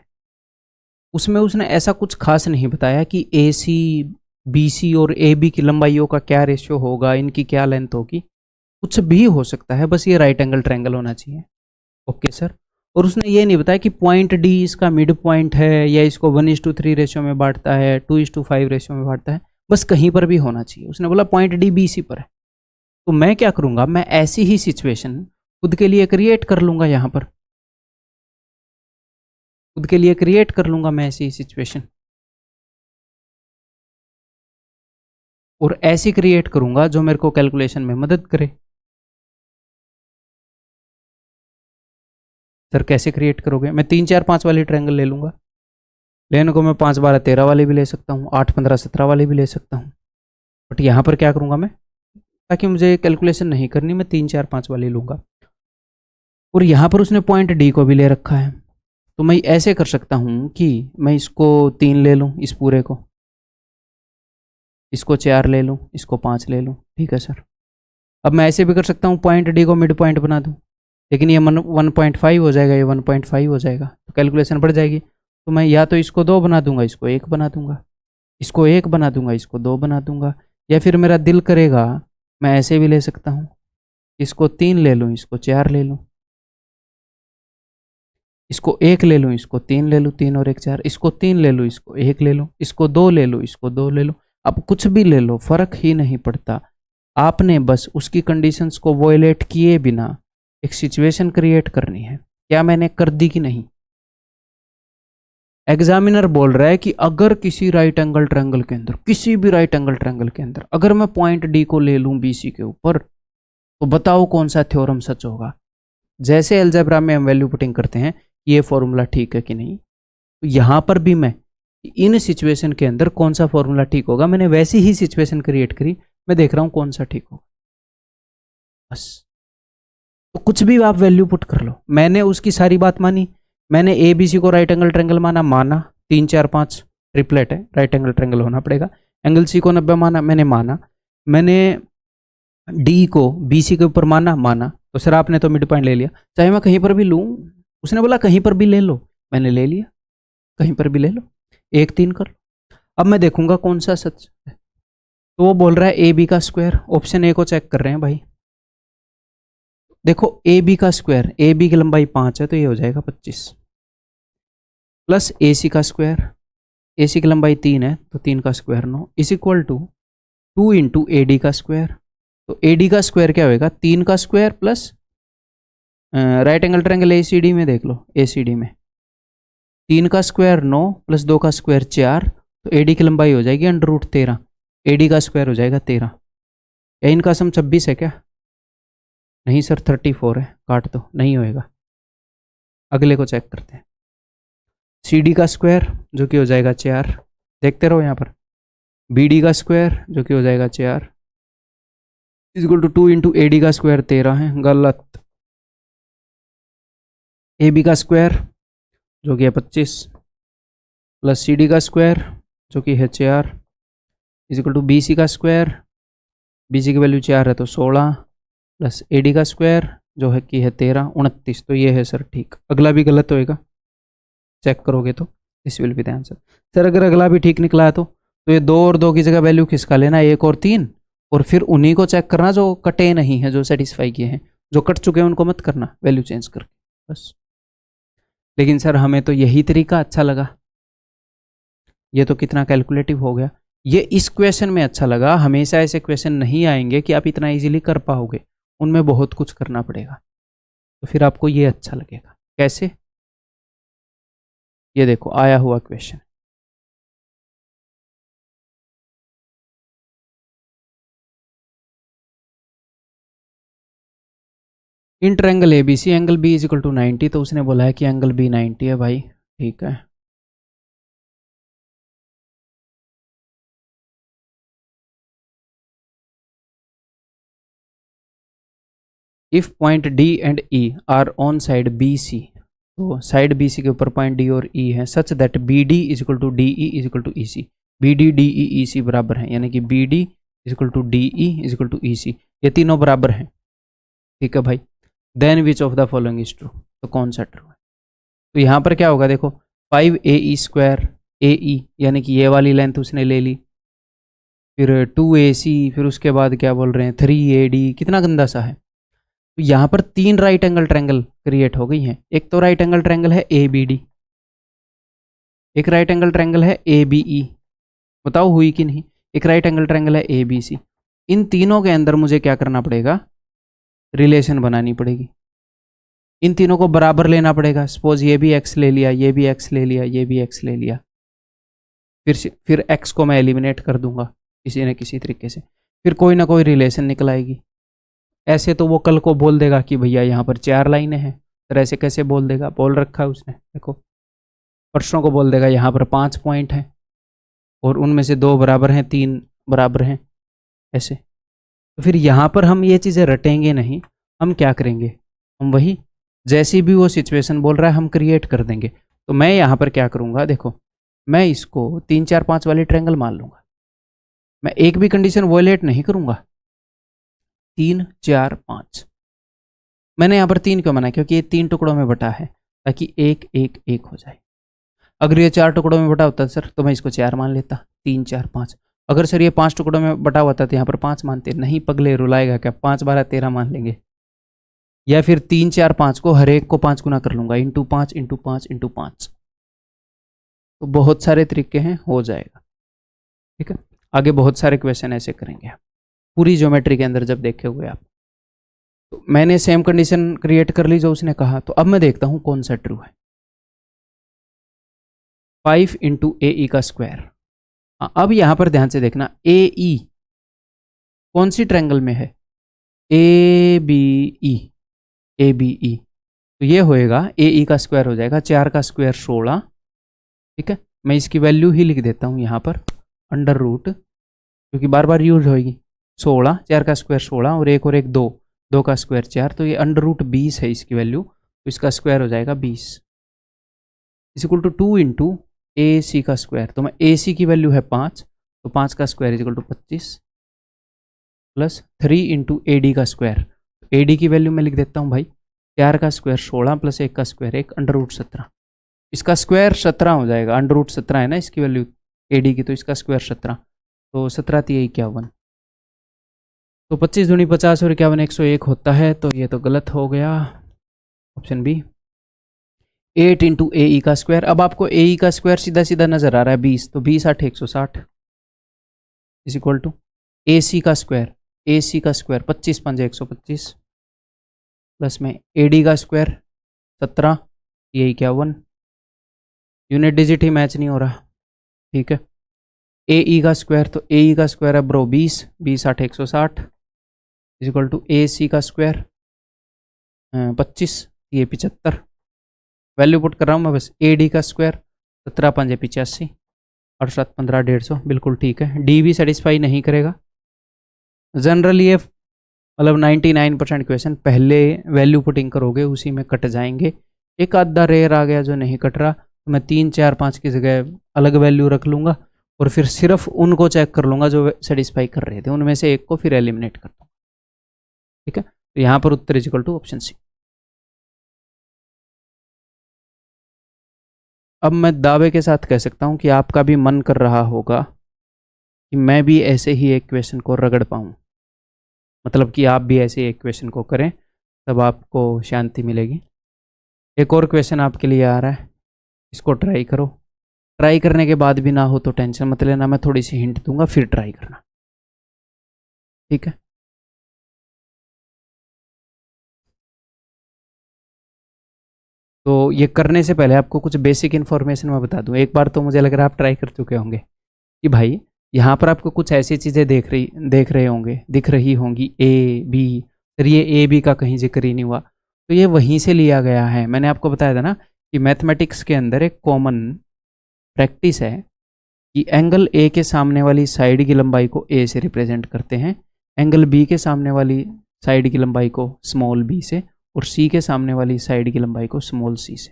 उसमें उसने ऐसा कुछ खास नहीं बताया कि ए सी बी सी और ए बी की लंबाइयों का क्या रेशियो होगा, इनकी क्या लेंथ होगी, कुछ भी हो सकता है, बस ये राइट एंगल ट्रायंगल होना चाहिए। Okay sir. और उसने ये नहीं बताया कि पॉइंट डी इसका मिड पॉइंट है, या इसको 1:3 रेशियो में बांटता है, 2:5 रेशियो में बांटता है, बस कहीं पर भी होना चाहिए। उसने बोला पॉइंट डी बी सी पर है। तो मैं क्या करूंगा, मैं ऐसी ही सिचुएशन खुद के लिए क्रिएट कर लूंगा, यहां पर खुद के लिए क्रिएट कर लूंगा मैं ऐसी ही सिचुएशन, और ऐसी क्रिएट करूंगा जो मेरे को कैलकुलेशन में मदद करे। सर कैसे क्रिएट करोगे? मैं 3 4 5 वाली ट्रायंगल ले लूंगा। लेने को मैं 5 12 13 वाली भी ले सकता हूँ, 8 15 17 वाली भी ले सकता हूँ, बट यहाँ पर क्या करूँगा मैं, ताकि मुझे कैलकुलेशन नहीं करनी, मैं 3 4 5 वाली लूँगा। और यहाँ पर उसने पॉइंट डी को भी ले रखा है, तो मैं ऐसे कर सकता हूँ कि मैं इसको 3 ले लूँ, इस पूरे को, इसको 4 ले लूँ, इसको 5 ले लूँ। ठीक है सर। अब मैं ऐसे भी कर सकता हूँ, पॉइंट डी को मिड पॉइंट बना दूँ, लेकिन ये 1.5 हो जाएगा, ये 1.5 हो जाएगा, तो कैलकुलेशन बढ़ जाएगी। तो मैं या तो इसको 2 बना दूंगा, इसको 1 बना दूंगा, इसको 1 बना दूंगा, इसको 2 बना दूंगा, या फिर मेरा दिल करेगा मैं ऐसे भी ले सकता हूँ, इसको 3 ले लूँ, इसको 4 ले लूँ, इसको 1 ले लूँ, इसको 3 ले लूँ, 3 और 1 4, इसको 3 ले लूँ, इसको 1 ले लूँ, इसको 2 ले लूँ, इसको 2 ले लूँ। अब कुछ भी ले लो, फर्क ही नहीं पड़ता। आपने बस उसकी कंडीशंस को वॉयलेट किए बिना एक सिचुएशन क्रिएट करनी है। क्या मैंने कर दी कि नहीं? एग्जामिनर बोल रहा है कि अगर किसी राइट एंगल ट्रायंगल के अंदर, किसी भी राइट एंगल ट्रायंगल के अंदर अगर मैं पॉइंट डी को ले लूं बीसी के ऊपर, तो बताओ कौन सा थ्योरम सच होगा। जैसे अलजेब्रा में हम वैल्यू पुटिंग करते हैं, ये फॉर्मूला ठीक है कि नहीं, तो यहां पर भी मैं इन सिचुएशन के अंदर कौन सा फॉर्मूला ठीक होगा, मैंने वैसी ही सिचुएशन क्रिएट करी, मैं देख रहा हूं कौन सा ठीक होगा, बस। तो कुछ भी आप वैल्यू पुट कर लो, मैंने उसकी सारी बात मानी। मैंने ए बी सी को राइट एंगल ट्रायंगल माना 3 4 5 ट्रिपलेट है, राइट एंगल ट्रायंगल होना पड़ेगा। एंगल सी को 90 माना, मैंने डी को बी सी के ऊपर माना। तो सर आपने तो मिड पॉइंट ले लिया, चाहे मैं कहीं पर भी लूँ, उसने बोला कहीं पर भी ले लो, मैंने ले लिया, कहीं पर भी ले लो, 1 3 कर लो। अब मैं देखूंगा कौन सा सच है। तो वो बोल रहा है ए बी का स्क्वायर, ऑप्शन ए को चेक कर रहे हैं भाई। देखो ए बी का स्क्वायर, ए बी की लंबाई 5 है, तो ये हो जाएगा 25, प्लस ए सी का स्क्वायर, ए सी की लंबाई 3 है, तो 3 का square 9, is equal to 2 into A D का स्क्वायर। तो ए डी का स्क्वायर क्या होगा, 3 का square plus right angle triangle A C D में देख लो, ए सी डी में 3 का स्क्वायर 9 प्लस 2 का स्क्वायर 4, तो ए डी की लंबाई हो जाएगी √13, ए डी का स्क्वायर हो जाएगा 13। या इनका सम 26 है क्या? नहीं सर 34 है, काट दो, नहीं होएगा। अगले को चेक करते हैं, सी डी का स्क्वायर जो कि हो जाएगा 4, देखते रहो यहाँ पर, बी डी का स्क्वायर जो कि हो जाएगा 4 equal to 2 into A D का स्क्वायर 13 है, गलत। ए बी का स्क्वायर जो कि है 25 प्लस सी डी का स्क्वायर जो कि है 4 इक्वल टू बी सी का स्क्वायर, बी सी की वैल्यू 4 है तो 16 प्लस ए डी का स्क्वायर जो है कि है 13 29। तो ये है सर ठीक। अगला भी गलत होएगा, चेक करोगे तो this will be the answer. Sir अगर अगला भी ठीक निकला है तो ये 2 और 2 की जगह वैल्यू खिसका लेना, 1 और 3, और फिर उन्हीं को चेक करना जो कटे नहीं है, जो सेटिस्फाई किए हैं। जो कट चुके हैं उनको मत करना वैल्यू चेंज करके, बस। लेकिन सर हमें तो यही तरीका अच्छा लगा, ये तो कितना कैलकुलेटिव हो गया। ये इस क्वेश्चन में अच्छा लगा। हमेशा ऐसे क्वेश्चन नहीं आएंगे कि आप इतना इजीली कर पाओगे, उनमें बहुत कुछ करना पड़ेगा, तो फिर आपको ये अच्छा लगेगा। कैसे? ये देखो आया हुआ question. In triangle ABC angle B is equal to 90, तो उसने बोला है कि एंगल B 90 है भाई, ठीक है। If point D and E are on side BC, तो साइड BC के ऊपर पॉइंट D और E है, such that BD is equal to DE is equal to EC। BD DE EC बराबर है, यानी कि BD is equal to DE is equal to EC, ये तीनों बराबर हैं, ठीक है भाई। Then which of the following is true, तो कौन सा ट्रू है? तो यहाँ पर क्या होगा देखो, 5AE स्क्वायर AE, यानी कि ये वाली लेंथ उसने ले ली, फिर 2AC, फिर उसके बाद क्या बोल रहे हैं 3AD, कितना गंदा सा है। तो यहाँ पर 3 राइट एंगल ट्रायंगल क्रिएट हो गई हैं। एक तो राइट एंगल ट्रायंगल है ABD, एक राइट एंगल ट्रायंगल है ABE, बताओ हुई कि नहीं। एक राइट एंगल ट्रायंगल है ABC। इन तीनों के अंदर मुझे क्या करना पड़ेगा, रिलेशन बनानी पड़ेगी, इन तीनों को बराबर लेना पड़ेगा। सपोज ये भी x ले लिया, ये भी x ले लिया, ये भी x ले लिया, फिर x को मैं एलिमिनेट कर दूंगा किसी न किसी तरीके से, फिर कोई ना कोई रिलेशन निकल आएगी। ऐसे तो वो कल को बोल देगा कि भैया यहाँ पर 4 लाइनें हैं, तो ऐसे कैसे बोल देगा, बोल रखा है उसने, देखो। परसों को बोल देगा यहाँ पर 5 पॉइंट हैं और उनमें से 2 बराबर हैं, 3 बराबर हैं, ऐसे। तो फिर यहाँ पर हम ये चीज़ें रटेंगे नहीं, हम क्या करेंगे, हम वही जैसी भी वो सिचुएशन बोल रहा है हम क्रिएट कर देंगे। तो मैं यहाँ पर क्या करूँगा, देखो मैं इसको 3 4 5 वाली ट्रायंगल मान लूँगा, मैं एक भी कंडीशन वॉयलेट नहीं करूँगा। 3 4 5, मैंने यहाँ पर 3 क्यों माना, क्योंकि ये 3 टुकड़ों में बटा है, ताकि 1 1 1 हो जाए। अगर ये 4 टुकड़ों में बटा होता सर, तो मैं इसको 4 मान लेता, 3 4 5। अगर सर ये 5 टुकड़ों में बटा हुआ था, तो यहाँ पर 5 मानते। नहीं पगले, रुलाएगा क्या, 5 12 13 मान लेंगे। या फिर 3 4 5 को हर एक को 5 गुना कर लूँगा, इंटू 5 इंटू 5 इंटू 5। तो बहुत सारे तरीके हैं, हो जाएगा, ठीक है। आगे बहुत सारे क्वेश्चन ऐसे करेंगे पूरी ज्योमेट्री के अंदर जब देखे हुए आप। तो मैंने सेम कंडीशन क्रिएट कर ली जो उसने कहा, तो अब मैं देखता हूँ कौन सा ट्रू है। 5 इंटू AE का स्क्वायर। अब यहाँ पर ध्यान से देखना, AE कौन सी ट्रायंगल में है, ABE, ABE। तो ये होएगा AE का स्क्वायर हो जाएगा 4 का स्क्वायर 16, ठीक है। मैं इसकी वैल्यू ही लिख देता हूँ यहाँ पर, अंडर रूट, क्योंकि बार बार यूज होएगी। 16, 4 का स्क्वायर 16 और एक 2, 2 का स्क्वायर 4, तो ये अंडर रूट 20 है इसकी वैल्यू, तो इसका स्क्वायर हो जाएगा 20 is equal to 2 into AC का स्क्वायर। तो मैं AC की वैल्यू है 5, तो 5 का square is equal to 25 plus 3 into AD का स्क्वायर। AD की वैल्यू मैं लिख देता हूँ भाई, 4 का स्क्वायर 16 प्लस 1 का स्क्वायर 1, अंडर रूट 17। इसका स्क्वायर 17 हो जाएगा, अंडर रूट 17 है ना इसकी वैल्यू AD की, तो इसका स्क्वायर 17, तो 17 3 51, तो 25 दूनी 50 और 51 101 होता है, तो ये तो गलत हो गया, ऑप्शन बी। 8 इंटू AE का स्क्वायर। अब आपको AE का स्क्वायर सीधा सीधा नजर आ रहा है 20, तो 20 8 160 इज इक्वल टू AC का स्क्वायर, AC का स्क्वायर 25 5 125 प्लस में AD का स्क्वायर 17 ये 51, यूनिट डिजिट ही मैच नहीं हो रहा, ठीक है। AE का स्क्वायर, तो AE का स्क्वायर है bro 20 20 8 160 is equal to AC का स्क्वायर 25 ये 75, वैल्यू पुट कर रहा हूँ मैं बस। AD का स्क्वायर 17 5 85 और 7 15 150, बिल्कुल ठीक है। D भी सेटिस्फाई नहीं करेगा। जनरली ये मतलब 99% क्वेश्चन पहले वैल्यू पुटिंग करोगे उसी में कट जाएंगे। एक आधा रेयर आ गया जो नहीं कट रहा, तो मैं 3 4 5 की जगह अलग वैल्यू रख लूँगा और फिर सिर्फ उनको चेक कर लूँगा जो सेटिस्फाई कर रहे थे, उनमें से एक को फिर एलिमिनेट कर दूँगा, ठीक है। तो यहाँ पर उत्तर is equal to option C. अब मैं दावे के साथ कह सकता हूँ कि आपका भी मन कर रहा होगा कि मैं भी ऐसे ही एक क्वेश्चन को रगड़ पाऊँ, मतलब कि आप भी ऐसे एक क्वेश्चन को करें, तब आपको शांति मिलेगी। एक और क्वेश्चन आपके लिए आ रहा है, इसको ट्राई करो। ट्राई करने के बाद भी ना हो तो टेंशन मत लेना, मैं थोड़ी सी हिंट दूंगा फिर ट्राई करना, ठीक है। तो ये करने से पहले आपको कुछ बेसिक इन्फॉर्मेशन मैं बता दूं। एक बार तो मुझे लग रहा है आप ट्राई कर चुके होंगे कि भाई यहाँ पर आपको कुछ ऐसी चीज़ें देख रहे होंगे, दिख रही होंगी ए बी, फिर ये ए बी का कहीं जिक्र ही नहीं हुआ, तो ये वहीं से लिया गया है। मैंने आपको बताया था ना कि मैथमेटिक्स के अंदर एक कॉमन प्रैक्टिस है कि एंगल ए के सामने वाली साइड की लंबाई को ए से रिप्रेजेंट करते हैं, एंगल बी के सामने वाली साइड की लंबाई को स्मॉल बी से, और सी के सामने वाली साइड की लंबाई को स्मॉल सी से।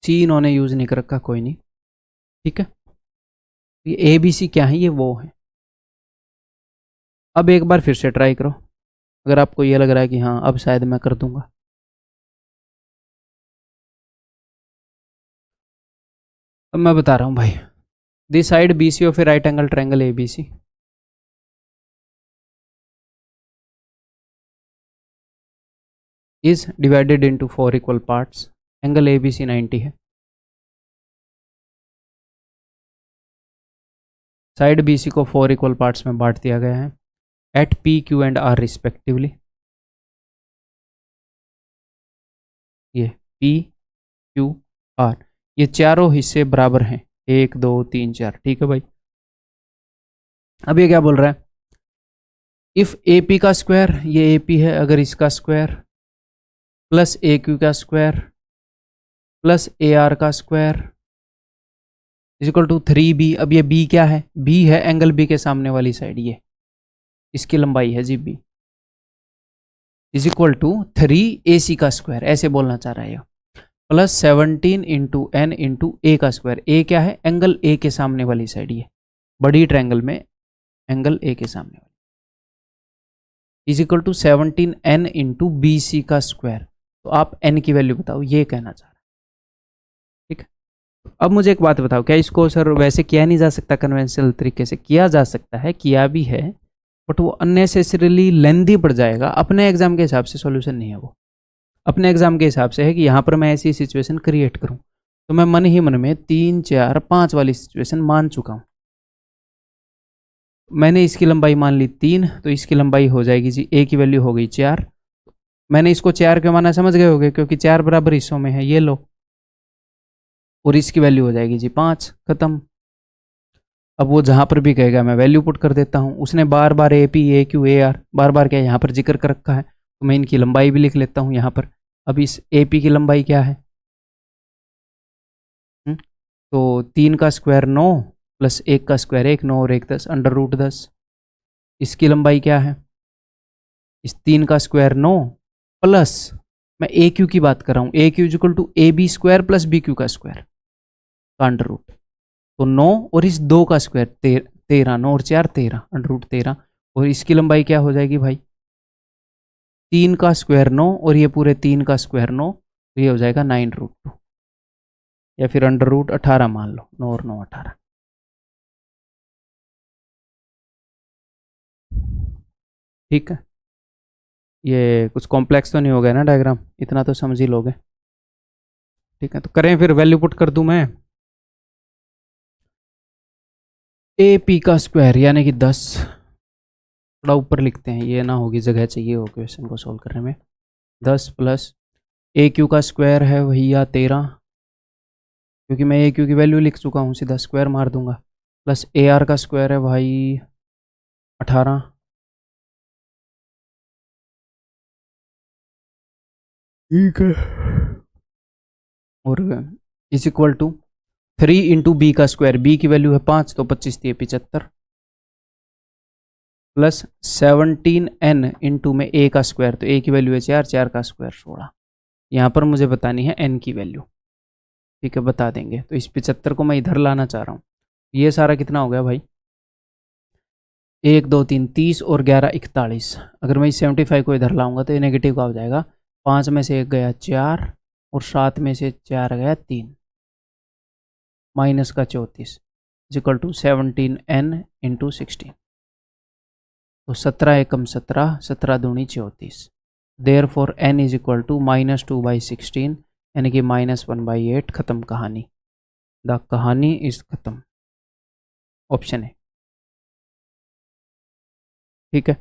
सी इन्होंने यूज नहीं कर रखा, कोई नहीं, ठीक है। ये ए बी सी क्या है, ये वो है। अब एक बार फिर से ट्राई करो, अगर आपको ये लग रहा है कि हाँ अब शायद मैं कर दूंगा। अब मैं बता रहा हूँ भाई, this side B C of A right angle triangle A B C is divided into 4 equal parts. Angle A B C 90 है, साइड बी सी को 4 इक्वल पार्ट्स में बांट दिया गया है at P Q and R respectively. ये P Q R, ये चारों हिस्से बराबर हैं, 1 2 3 4, ठीक है भाई। अब ये क्या बोल रहा है, इफ ए पी का स्क्वायर, ये ए पी है, अगर इसका स्क्वायर प्लस ए क्यू का स्क्वायर प्लस ए आर का square is equal to 3b। अब ये b क्या है, b है एंगल b के सामने वाली साइड, ये इसकी लंबाई है जी b, is equal to 3ac का स्क्वायर, ऐसे बोलना चाह रहा है, plus 17 into n into A का स्क्वायर। ए क्या है, एंगल ए के सामने वाली साइड, ये बड़ी ट्रायंगल में एंगल ए के सामने वाली, is equal to 17 n into B C का स्क्वायर। तो आप एन की वैल्यू बताओ, ये कहना चाह रहा है, ठीक है। अब मुझे एक बात बताओ, क्या इसको सर वैसे किया नहीं जा सकता, कन्वेंशनल तरीके से किया जा सकता है, किया भी है, बट वो अननेसेसरीली लेंदी पड़ जाएगा। अपने एग्जाम के हिसाब से सॉल्यूशन नहीं है वो, अपने एग्जाम के हिसाब से है कि यहाँ पर मैं ऐसी सिचुएशन क्रिएट करूँ, तो मैं मन ही मन में 3 4 5 वाली सिचुएशन मान चुका हूँ। मैंने इसकी लंबाई मान ली 3, तो इसकी लंबाई हो जाएगी जी, ए की वैल्यू हो गई 4। मैंने इसको 4 क्यों माना समझ गए होगे, क्योंकि 4 बराबर हिस्सों में है, ये लो, और इसकी वैल्यू हो जाएगी जी 5, खत्म। अब वो जहाँ पर भी कहेगा मैं वैल्यू पुट कर देता हूँ। उसने बार बार A P A Q A R बार बार क्या यहाँ पर जिक्र कर रखा है, तो मैं इनकी लंबाई भी लिख लेता हूँ यहाँ पर। अब इस ए पी की लंबाई क्या है, तो 3 का स्क्वायर 9 प्लस 1 का स्क्वायर 1, 9 और 1 10, अंडर रूट 10। इसकी लंबाई क्या है, इस 3 का स्क्वायर 9 प्लस, मैं ए क्यू की बात कर रहा हूँ, A Q is equal to A B square plus B Q का स्क्वायर का अंडर रूट, तो 9 और इस 2 का स्क्वायर 13, 9 और 4 13, अंडर रूट 13। और इसकी लंबाई क्या हो जाएगी भाई, 3 का स्क्वायर 9 और ये पूरे 3 का स्क्वायर 9, तो ये हो जाएगा 9 रूट 2, या फिर अंडर रूट 18 मान लो, 9 और 9 18, ठीक है। ये कुछ कॉम्प्लेक्स तो नहीं हो गया ना डायग्राम, इतना तो समझ ही लोगे, ठीक है। तो करें फिर, वैल्यू पुट कर दूं मैं, ए पी का स्क्वायर यानी कि 10, थोड़ा ऊपर लिखते हैं, ये ना होगी जगह चाहिए हो क्वेश्चन को सॉल्व करने में। 10 प्लस ए क्यू का स्क्वायर है भैया 13, क्योंकि मैं ए क्यू की वैल्यू लिख चुका हूँ, सीधा स्क्वायर मार दूंगा, प्लस ए आर का स्क्वायर है भाई 18, ठीक है, और is equal to 3 into B का स्क्वायर, बी की वैल्यू है 5, तो 25 थी 75, प्लस 17 एन इंटू में ए का स्क्वायर, तो ए की वैल्यू है 4, 4 का स्क्वायर 16। यहाँ पर मुझे बतानी है एन की वैल्यू, ठीक है, बता देंगे। तो इस 75 को मैं इधर लाना चाह रहा हूँ, ये सारा कितना हो गया भाई, 1 2 3 30 और 11 41। अगर मैं इस 75 को इधर लाऊंगा तो ये नेगेटिव का हो जाएगा, 5 में से 1 गया 4 और 7 में से 4 गया 3, माइनस का 34 इक्वल टू 17 एन इंटू 16, तो 17 एकम 17, 17 दूनी 34। Therefore n is equal to -2/16 यानी कि -1/8, खत्म कहानी। द कहानी इज खत्म, ऑप्शन है। ठीक है,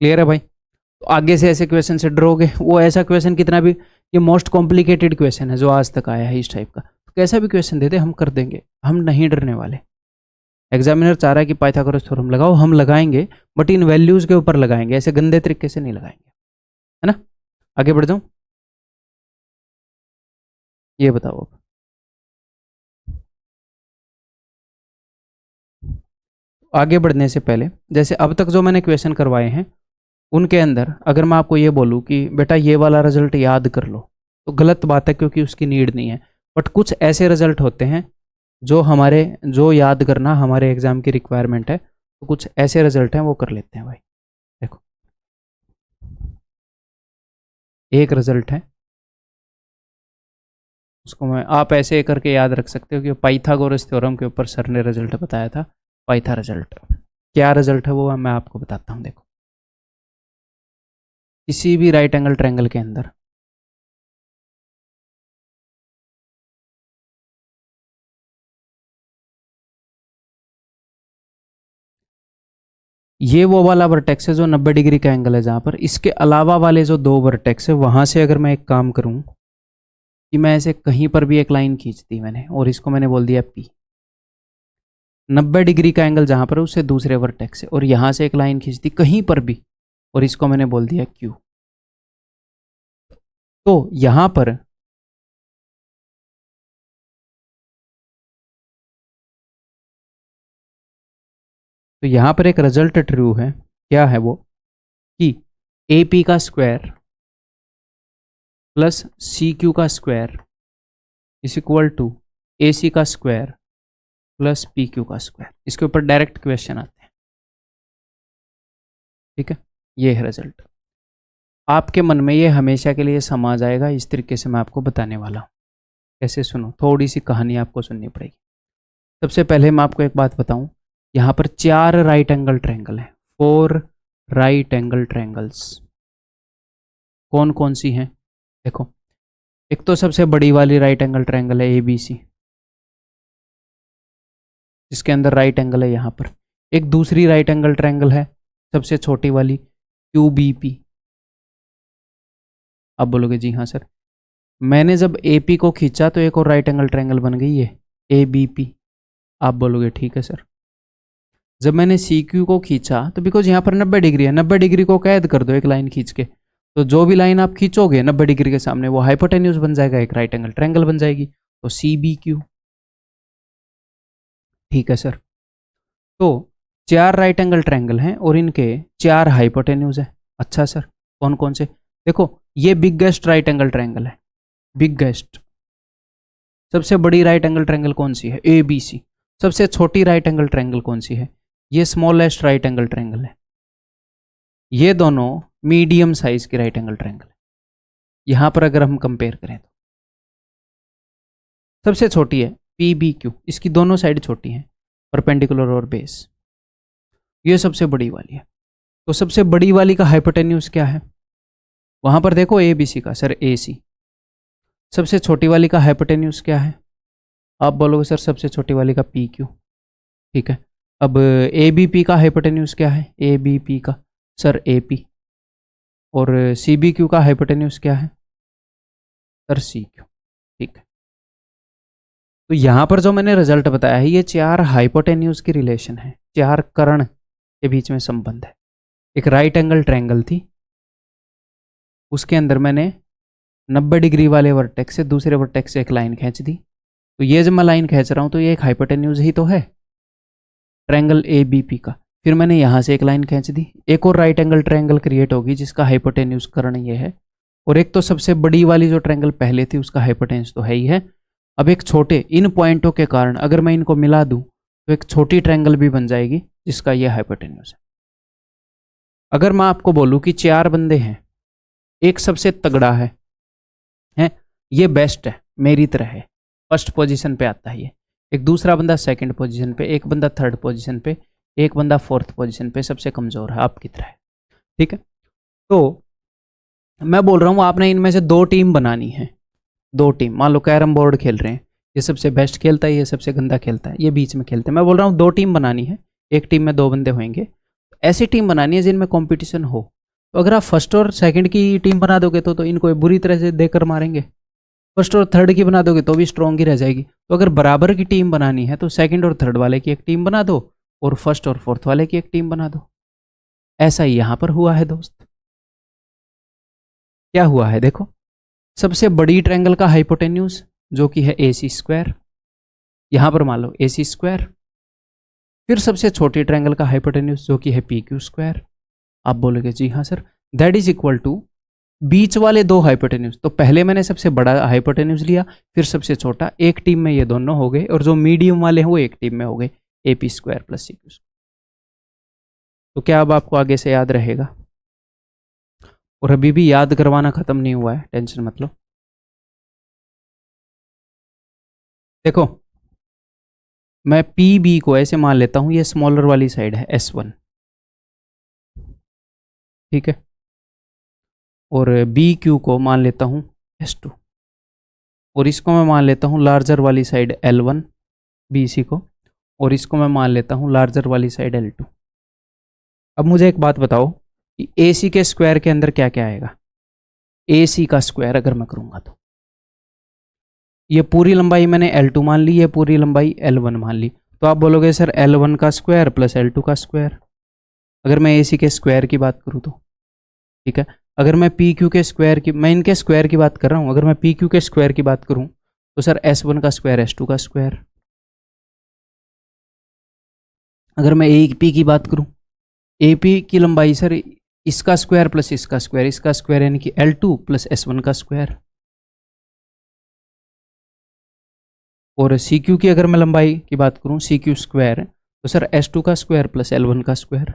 क्लियर है भाई? तो आगे से ऐसे क्वेश्चन से डरोगे, वो ऐसा क्वेश्चन कितना भी, ये मोस्ट कॉम्प्लिकेटेड क्वेश्चन है जो आज तक आया है इस टाइप का, तो कैसा भी क्वेश्चन दे दे हम कर देंगे, हम नहीं डरने वाले। एग्जामिनर चाह रहा है कि पाइथागोरस थ्योरम लगाओ, हम लगाएंगे, बट इन वैल्यूज के ऊपर लगाएंगे, ऐसे गंदे तरीके से नहीं लगाएंगे, है ना? आगे बढ़ जाऊं, ये बताओ अब। आगे बढ़ने से पहले, जैसे अब तक जो मैंने क्वेश्चन करवाए हैं उनके अंदर अगर मैं आपको ये बोलूँ कि बेटा ये वाला रिजल्ट याद कर लो, तो गलत बात है, क्योंकि उसकी नीड नहीं है। बट कुछ ऐसे रिजल्ट होते हैं जो याद करना हमारे एग्जाम की रिक्वायरमेंट है, तो कुछ ऐसे रिजल्ट हैं वो कर लेते हैं भाई। देखो, एक रिजल्ट है, उसको मैं आप ऐसे करके याद रख सकते हो कि पाइथागोरस थ्योरम के ऊपर सर ने रिजल्ट बताया था, पाइथा रिजल्ट। क्या रिजल्ट है वो मैं आपको बताता हूँ। देखो, किसी भी राइट एंगल ट्रायंगल के अंदर ये वो वाला वर्टेक्स है जो 90 डिग्री का एंगल है, जहां पर इसके अलावा वाले जो दो वर्टेक्स है वहां से अगर मैं एक काम करूं कि मैं ऐसे कहीं पर भी एक लाइन खींच दी मैंने और इसको मैंने बोल दिया पी, 90 डिग्री का एंगल जहां पर है उससे दूसरे वर्टेक्स है, और यहां से एक लाइन खींच दी कहीं पर भी और इसको मैंने बोल दिया क्यू, तो यहां पर एक रिजल्ट ट्रू है। क्या है वो? कि ए पी का स्क्वायर प्लस सी क्यू का square is equal to A C का स्क्वायर प्लस पी क्यू का स्क्वायर। इसके ऊपर डायरेक्ट क्वेश्चन आते हैं। ठीक है, ये है रिजल्ट। आपके मन में ये हमेशा के लिए समा जाएगा, इस तरीके से मैं आपको बताने वाला हूँ। कैसे? सुनो, थोड़ी सी कहानी आपको सुननी पड़ेगी। सबसे पहले मैं आपको एक बात बताऊं, यहाँ पर 4 राइट एंगल ट्रायंगल हैं, 4 राइट एंगल ट्रायंगल्स। कौन कौन सी हैं? देखो, एक तो सबसे बड़ी वाली राइट एंगल ट्रायंगल है ए बी सी, जिसके अंदर राइट एंगल है यहाँ पर। एक दूसरी राइट एंगल ट्रायंगल है सबसे छोटी वाली क्यू बी पी। आप बोलोगे जी हाँ सर, मैंने जब ए पी को खींचा तो एक और राइट एंगल ट्रायंगल बन गई है ए बी पी। आप बोलोगे ठीक है सर। जब मैंने सी क्यू को खींचा तो बिकॉज यहाँ पर 90 डिग्री है, 90 डिग्री को कैद कर दो एक लाइन खींच के, तो जो भी लाइन आप खींचोगे 90 डिग्री के सामने वो हाइपोटेन्यूज बन जाएगा, एक राइट एंगल ट्रायंगल बन जाएगी, तो सी बी क्यू। ठीक है सर। तो 4 राइट एंगल ट्रायंगल हैं और इनके 4 हाइपोटेन्यूज है। अच्छा सर, कौन कौन से? देखो, ये बिगेस्ट राइट एंगल ट्रायंगल है, बिगेस्ट। सबसे बड़ी राइट एंगल ट्रायंगल कौन सी है? A B C. सबसे छोटी राइट एंगल ट्रायंगल कौन सी है? ये स्मॉलेस्ट राइट एंगल ट्रायंगल है। ये दोनों मीडियम साइज की राइट एंगल ट्रायंगल है। यहां पर अगर हम कंपेयर करें तो सबसे छोटी है पी बी क्यू, इसकी दोनों साइड छोटी हैं, परपेंडिकुलर और बेस। ये सबसे बड़ी वाली है। तो सबसे बड़ी वाली का हाइपोटेन्यूज क्या है? वहां पर देखो ए बी सी का, सर ए सी। सबसे छोटी वाली का हाइपोटेन्यूज क्या है? आप बोलोगे सर सबसे छोटी वाली का पी क्यू। ठीक है, अब ए बी पी का हाइपोटेन्यूज क्या है? ए बी पी का, सर ए पी। और सी बी क्यू का हाइपोटेन्यूज क्या है? Sir C Q. ठीक है, तो यहां पर जो मैंने रिजल्ट बताया है ये 4 हाइपोटेन्यूज की रिलेशन है, 4 कर्ण के बीच में संबंध है। एक राइट एंगल ट्रायंगल थी, उसके अंदर मैंने 90 डिग्री वाले वर्टेक्स से दूसरे वर्टेक्स से एक लाइन खींच दी, तो ये जब मैं लाइन खींच रहा हूं तो ये एक हाइपोटेन्यूज ही तो है ट्रायंगल ए बी पी का। फिर मैंने यहां से एक लाइन खींच दी, एक और राइट एंगल ट्रायंगल क्रिएट होगी जिसका हाइपोटेन्यूज कर्ण ये है, और एक तो सबसे बड़ी वाली जो ट्रायंगल पहले थी उसका हाइपोटेन्यूज तो है ही है। अब एक छोटे इन पॉइंटों के कारण अगर मैं इनको मिला दूं तो एक छोटी ट्रायंगल भी बन जाएगी जिसका ये हाइपोटेन्यूज है। अगर मैं आपको बोलूं कि 4 बंदे हैं, एक सबसे तगड़ा है, ये बेस्ट है मेरी तरह है, फर्स्ट पोजीशन पे आता है ये, एक दूसरा बंदा सेकंड पोजीशन पे, एक बंदा थर्ड पोजीशन पे, एक बंदा फोर्थ पोजीशन पे, सबसे कमजोर है आपकी तरह है। ठीक है, तो मैं बोल रहा हूं आपने इनमें से 2 टीम बनानी है। 2 टीम, मान लो कैरम बोर्ड खेल रहे हैं, ये सबसे बेस्ट खेलता है, ये सबसे गंदा खेलता है, ये बीच में खेलते हैं। मैं बोल रहा हूँ 2 टीम बनानी है, एक टीम में 2 बंदे होंगे, ऐसी टीम बनानी है जिनमें कंपटीशन हो। तो अगर आप फर्स्ट और सेकंड की टीम बना दोगे तो इनको बुरी तरह से देकर मारेंगे। फर्स्ट और थर्ड की बना दोगे तो भी स्ट्रॉन्ग ही रह जाएगी। तो अगर बराबर की टीम बनानी है तो सेकंड और थर्ड वाले की एक टीम बना दो और फर्स्ट और फोर्थ वाले की एक टीम बना दो। ऐसा ही यहां पर हुआ है दोस्त। क्या हुआ है देखो, सबसे बड़ी ट्रायंगल का हाइपोटेन्यूज जो कि है AC स्क्वायर, यहां पर मान लो AC स्क्वायर, फिर सबसे छोटी ट्रायंगल का हाइपोटेन्यूज जो कि है PQ स्क्वायर। आप बोलोगे जी हाँ sir, that is equal to बीच वाले 2 हाइपोटेन्यूज। तो पहले मैंने सबसे बड़ा हाइपोटेन्यूज लिया, फिर सबसे छोटा, एक टीम में ये दोनों हो गए, और जो मीडियम वाले हैं वो एक टीम में हो गए, AP square plus CQ square. तो क्या अब आपको आगे से याद रहेगा? और अभी भी याद करवाना खत्म नहीं हुआ है, टेंशन मत लो। देखो मैं PB को ऐसे मान लेता हूं, ये स्मॉलर वाली साइड है S1, ठीक है, और BQ को मान लेता हूं S2, और इसको मैं मान लेता हूं लार्जर वाली साइड L1 BC को, और इसको मैं मान लेता हूं लार्जर वाली साइड L2। अब मुझे एक बात बताओ कि AC के स्क्वायर के अंदर क्या क्या आएगा? AC का स्क्वायर अगर मैं करूंगा तो ये पूरी लंबाई मैंने L2 मान ली, ये पूरी लंबाई L1 मान ली, तो आप बोलोगे सर L1 का स्क्वायर प्लस L2 का स्क्वायर। अगर मैं AC के स्क्वायर की बात करूँ तो ठीक है। अगर मैं PQ के स्क्वायर की, मैं इनके स्क्वायर की बात कर रहा हूँ, अगर मैं PQ के स्क्वायर की बात करूँ तो सर S1 का स्क्वायर S2 का स्क्वायर। अगर मैं AP की बात करूँ, AP की लंबाई सर इसका स्क्वायर प्लस इसका स्क्वायर, इसका स्क्वायर यानी कि L2 प्लस S1 का स्क्वायर। और CQ की अगर मैं लंबाई की बात करूँ CQ स्क्वायर, तो सर S2 का स्क्वायर प्लस L1 का स्क्वायर।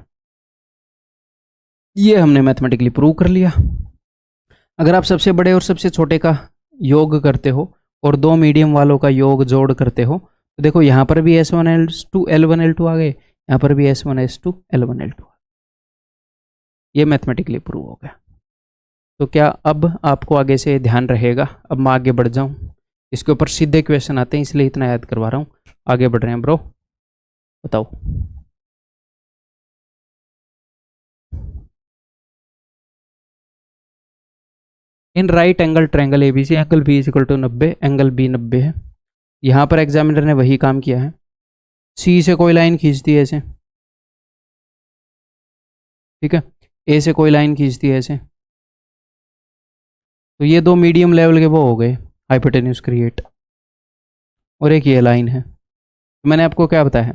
ये हमने मैथमेटिकली प्रूव कर लिया। अगर आप सबसे बड़े और सबसे छोटे का योग करते हो और 2 मीडियम वालों का योग जोड़ करते हो तो देखो यहाँ पर भी S1 S2 L1 L2 आ गए, यहाँ पर भी S1 S2 L1 L2। ये मैथमेटिकली प्रूव हो गया। तो क्या अब आपको आगे से ध्यान रहेगा? अब मैं आगे बढ़ जाऊँ, इसके ऊपर सीधे क्वेश्चन आते हैं इसलिए इतना याद करवा रहा हूँ। आगे बढ़ रहे हैं ब्रो, बताओ। In right angle triangle ABC angle B is equal to 90, angle B 90 है। यहाँ पर एग्जामिनर ने वही काम किया है, C से कोई लाइन खींच दी ऐसे, ठीक है, A से कोई लाइन खींच दी ऐसे, तो ये 2 मीडियम लेवल के वो हो गए हाइपोटेन्यूज क्रिएट, और एक ये लाइन है। तो मैंने आपको क्या बताया,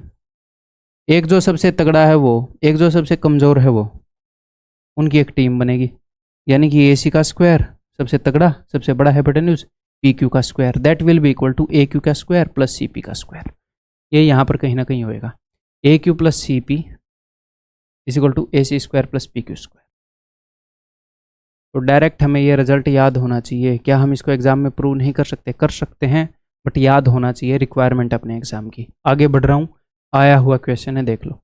एक जो सबसे तगड़ा है वो, एक जो सबसे कमज़ोर है वो, उनकी एक टीम बनेगी, यानी कि AC का स्क्वायर सबसे तगड़ा सबसे बड़ा हाइपोटेन्यूज PQ का square, that will be equal to AQ का स्क्वायर प्लस CP का स्क्वायर। ये यहाँ पर कहीं ना कहीं होएगा, AQ plus CP is equal to AC square plus PQ square. तो डायरेक्ट हमें ये रिजल्ट याद होना चाहिए। क्या हम इसको एग्जाम में प्रूव नहीं कर सकते? कर सकते हैं, बट याद होना चाहिए, रिक्वायरमेंट अपने एग्जाम की। आगे बढ़ रहा हूँ, आया हुआ क्वेश्चन है, देख लो।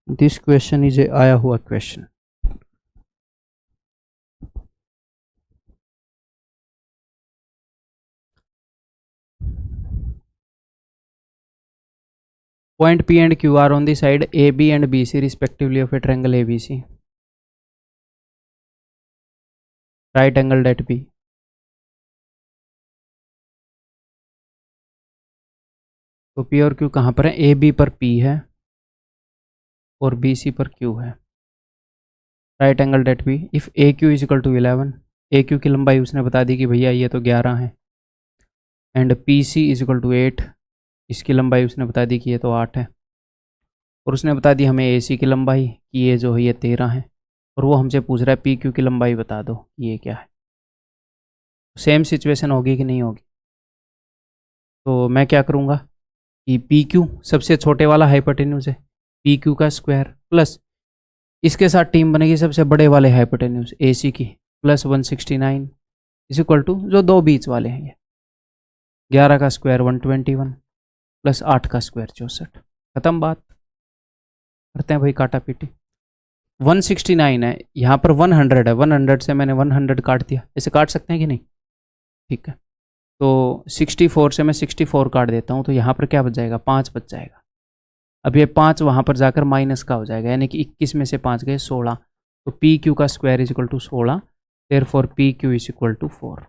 दिस क्वेश्चन इज ए आया हुआ question. Point P and Q are on the side AB and BC respectively of a triangle ABC. Right angled at B. तो P और Q कहाँ पर है? AB पर P है और BC पर Q है। Right angle at B, if AQ is equal to 11, AQ की लंबाई उसने बता दी कि भैया ये तो 11 है, and PC is equal to 8, इसकी लंबाई उसने बता दी कि ये तो 8 है, और उसने बता दी हमें AC की लंबाई कि ये जो है ये 13 है, और वो हमसे पूछ रहा है PQ की लंबाई बता दो ये क्या है। सेम सिचुएशन होगी कि नहीं होगी? तो मैं क्या करूँगा कि PQ सबसे छोटे वाला हाइपोटेन्यूज है, PQ का स्क्वायर प्लस इसके साथ टीम बनेगी सबसे बड़े वाले हाइपोटेन्यूज AC की प्लस 169 इज इक्वल टू जो 2 बीच वाले हैं, ये 11 का स्क्वायर 121 प्लस 8 का स्क्वायर 64। खत्म बात, करते हैं भाई काटा पीटी। 169 है, यहाँ पर 100 है, 100 से मैंने 100 काट दिया, ऐसे काट सकते हैं कि नहीं? ठीक है, तो 64 से मैं 64 काट देता हूँ, तो यहाँ पर क्या बच जाएगा? 5 बच जाएगा। अब ये 5 वहाँ पर जाकर माइनस का हो जाएगा, यानी कि 21 में से 5 गए 16, तो पी क्यू का square is equal to 16, therefore P Q is equal to 4।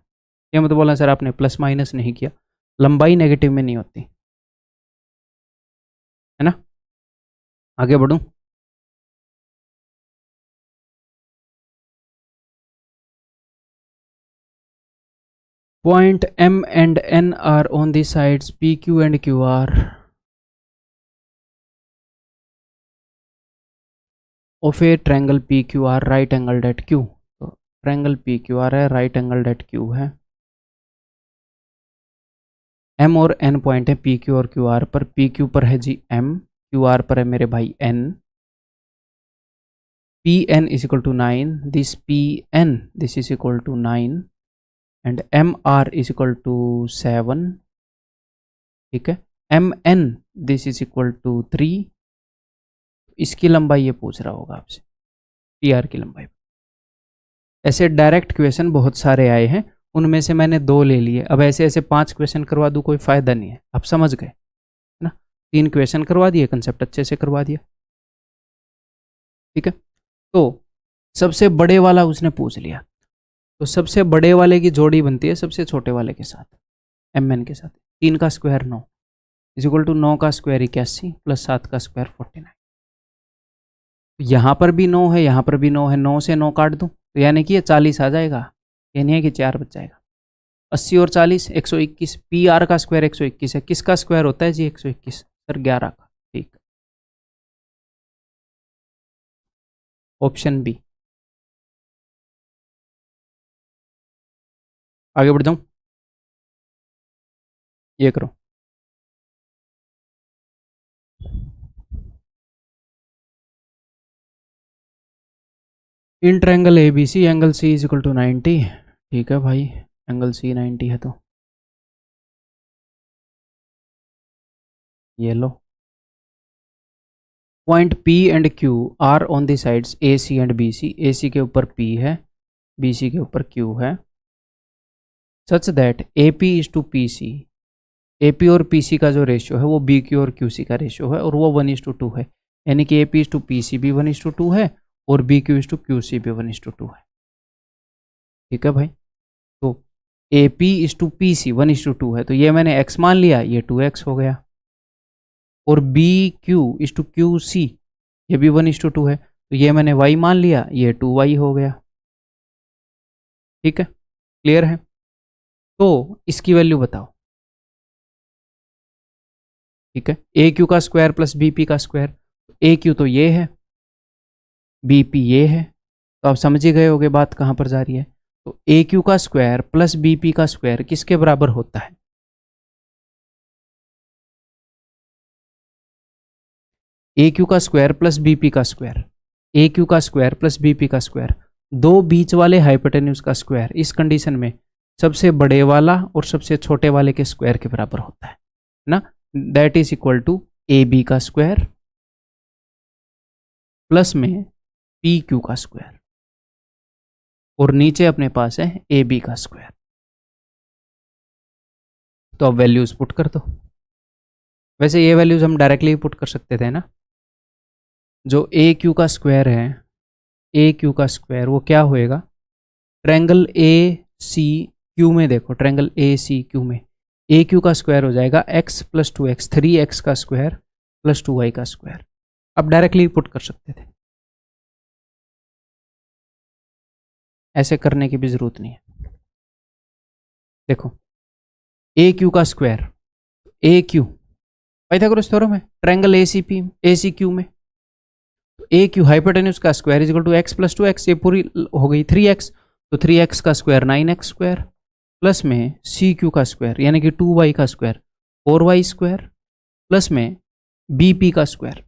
ये मतलब बोला सर आपने प्लस माइनस नहीं किया, लंबाई नेगेटिव में नहीं होती है ना। आगे बढ़ूं, point M and N are on the sides PQ and QR of a triangle PQR right angled at Q। तो ट्रायंगल PQR है, राइट एंगल्ड एट Q है, M और N पॉइंट है PQ और QR पर। PQ पर है जी M, QR पर है मेरे भाई N। PN is equal to 9, this PN this is equal to 9 and MR is equal to 7। ठीक है, MN this is equal to 3। इसकी लंबाई ये पूछ रहा होगा आपसे, PR की लंबाई। ऐसे डायरेक्ट क्वेश्चन बहुत सारे आए हैं, उनमें से मैंने 2 ले लिए। अब ऐसे ऐसे 5 क्वेश्चन करवा दूँ, कोई फायदा नहीं है, आप समझ गए है ना। 3 क्वेश्चन करवा दिए, कंसेप्ट अच्छे से करवा दिया। ठीक है, तो सबसे बड़े वाला उसने पूछ लिया, तो सबसे बड़े वाले की जोड़ी बनती है सबसे छोटे वाले के साथ, MN के साथ। 3 का स्क्वायर 9 इज इक्वल टू 9 का स्क्वायर 81 प्लस 7 का स्क्वायर 49। यहाँ पर भी 9 है, यहाँ पर भी 9 है, 9 से 9 काट दूँ तो यानी कि ये 40 आ जाएगा, ये नहीं है कि 4 बच जाएगा। 80 और 40 121, PR का स्क्वायर 121 है, किसका स्क्वायर होता है जी 121? सर 11 का। ठीक, ऑप्शन बी। आगे बढ़ जाऊँ, ये करो, in triangle ABC angle C is equal to 90। ठीक है भाई, एंगल C 90 है, तो ये लो। Point P and Q are on the sides AC and BC। AC के ऊपर P है, BC के ऊपर Q है, such that AP is to PC। AP और PC का जो रेशियो है वो BQ और QC का रेशियो है, और वो 1:2 है, यानी कि AP इज टू PC भी 1:2 है और BQ इज टू QC भी 1:2 है। ठीक है भाई, तो AP इज टू PC 1:2 है, तो ये मैंने x मान लिया, ये 2x हो गया, और BQ इज टू QC ये भी 1:2 है, तो ये मैंने y मान लिया, ये 2y हो गया। ठीक है, क्लियर है। तो इसकी वैल्यू बताओ। ठीक है, AQ का स्क्वायर प्लस BP का स्क्वायर, AQ तो ये है, BP ये है, तो आप समझ ही गए होगे बात कहाँ पर जा रही है। तो AQ का स्क्वायर प्लस BP का स्क्वायर किसके बराबर होता है? AQ का स्क्वायर प्लस BP का स्क्वायर, AQ का स्क्वायर प्लस BP का स्क्वायर, दो बीच वाले हाइपोटेन्यूज का स्क्वायर इस कंडीशन में सबसे बड़े वाला और सबसे छोटे वाले के स्क्वायर के बराबर होता है ना। That is equal to AB का स्क्वायर प्लस में PQ का स्क्वायर, और नीचे अपने पास है AB का स्क्वायर। तो अब वैल्यूज पुट कर दो। वैसे ये वैल्यूज हम डायरेक्टली पुट कर सकते थे ना। जो AQ का स्क्वायर है, AQ का स्क्वायर वो क्या होएगा? ट्रायंगल ACQ में देखो, ट्रायंगल ACQ में AQ का स्क्वायर हो जाएगा x प्लस 2x, 3x का स्क्वायर प्लस 2y का स्क्वायर। अब डायरेक्टली पुट कर सकते थे, ऐसे करने की भी जरूरत नहीं है। देखो AQ का स्क्वायर, AQ पाइथागोरस थ्योरम है, ट्रायंगल ACQ में तो AQ हाइपोटेन्यूज का square is equal to x plus 2x, ये पूरी हो गई 3x, तो 3x का स्क्वायर 9x स्क्वायर प्लस में CQ का स्क्वायर यानी कि 2y का स्क्वायर 4y स्क्वायर प्लस में BP का स्क्वायर।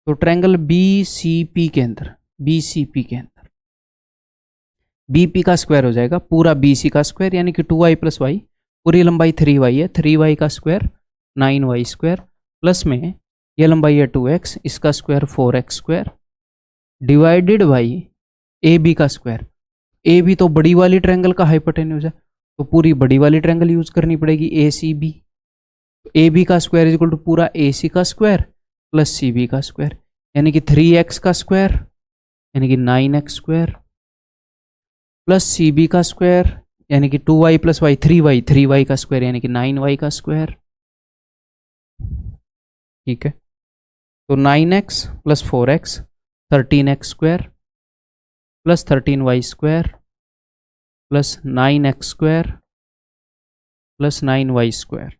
तो ट्रायंगल BCP के अंदर BP का स्क्वायर हो जाएगा पूरा BC का स्क्वायर यानी कि 2y प्लस y, पूरी लंबाई 3y है, 3y का स्क्वायर 9y स्क्वायर प्लस में ये लंबाई है 2x, इसका square 4x square divided by A B का स्क्वायर। ए बी तो बड़ी वाली ट्रायंगल का हाइपोटेन्यूज है, तो पूरी बड़ी वाली ट्रायंगल यूज करनी पड़ेगी A C B. A B का स्क्वायर इज इक्वल टू पूरा ए सी का स्क्वायर प्लस सी बी का स्क्वायर, यानी कि 3x का स्क्वायर यानी कि 9x square plus C B का स्क्वायर यानी कि 2y प्लस वाई 3y का स्क्वायर यानी कि 9y का स्क्वायर। ठीक है, तो 9x plus 4x 13x square plus 13y square plus 9x square plus 9y square.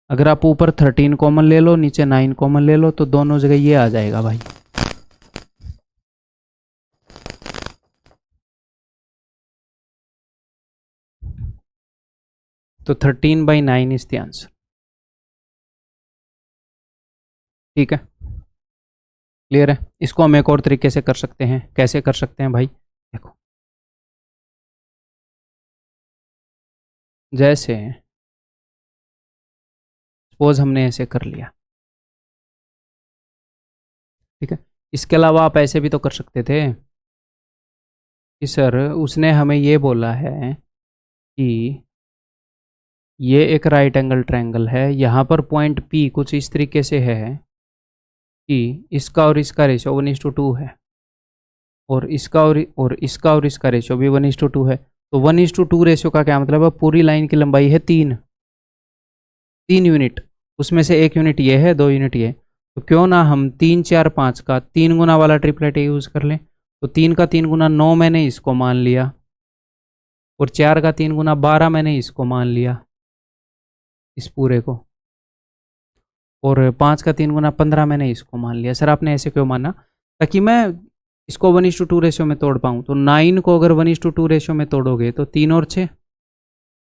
अगर आप ऊपर 13 कॉमन ले लो, नीचे 9 कॉमन ले लो, तो दोनों जगह ये आ जाएगा भाई। तो 13/9 इज द आंसर। ठीक है, क्लियर है। इसको हम एक और तरीके से कर सकते हैं। कैसे कर सकते हैं भाई, देखो, जैसे सपोज हमने ऐसे कर लिया, ठीक है। इसके अलावा आप ऐसे भी तो कर सकते थे कि सर उसने हमें ये बोला है कि ये एक राइट एंगल ट्रायंगल है, यहाँ पर पॉइंट P कुछ इस तरीके से है कि इसका और इसका रेशियो 1:2 है, और इसका और इसका रेशियो भी 1:2 है। तो 1:2 रेशियो का क्या मतलब है, पूरी लाइन की लंबाई है 3 यूनिट, उसमें से 1 यूनिट ये है, 2 यूनिट ये। तो क्यों ना हम 3 4 5 का 3 गुना वाला ट्रिपलेट यूज़ कर लें। तो 3 का 3 गुना 9 मैंने इसको मान लिया, और 4 का 3 गुना 12 मैंने इसको मान लिया, इस पूरे को, और 5 का 3 गुना 15 मैंने इसको मान लिया। सर आपने ऐसे क्यों माना, ताकि मैं इसको 1:2 रेशियो में तोड़ पाऊँ। तो 9 को अगर 1:2 रेशियो में तोड़ोगे तो 3 और 6,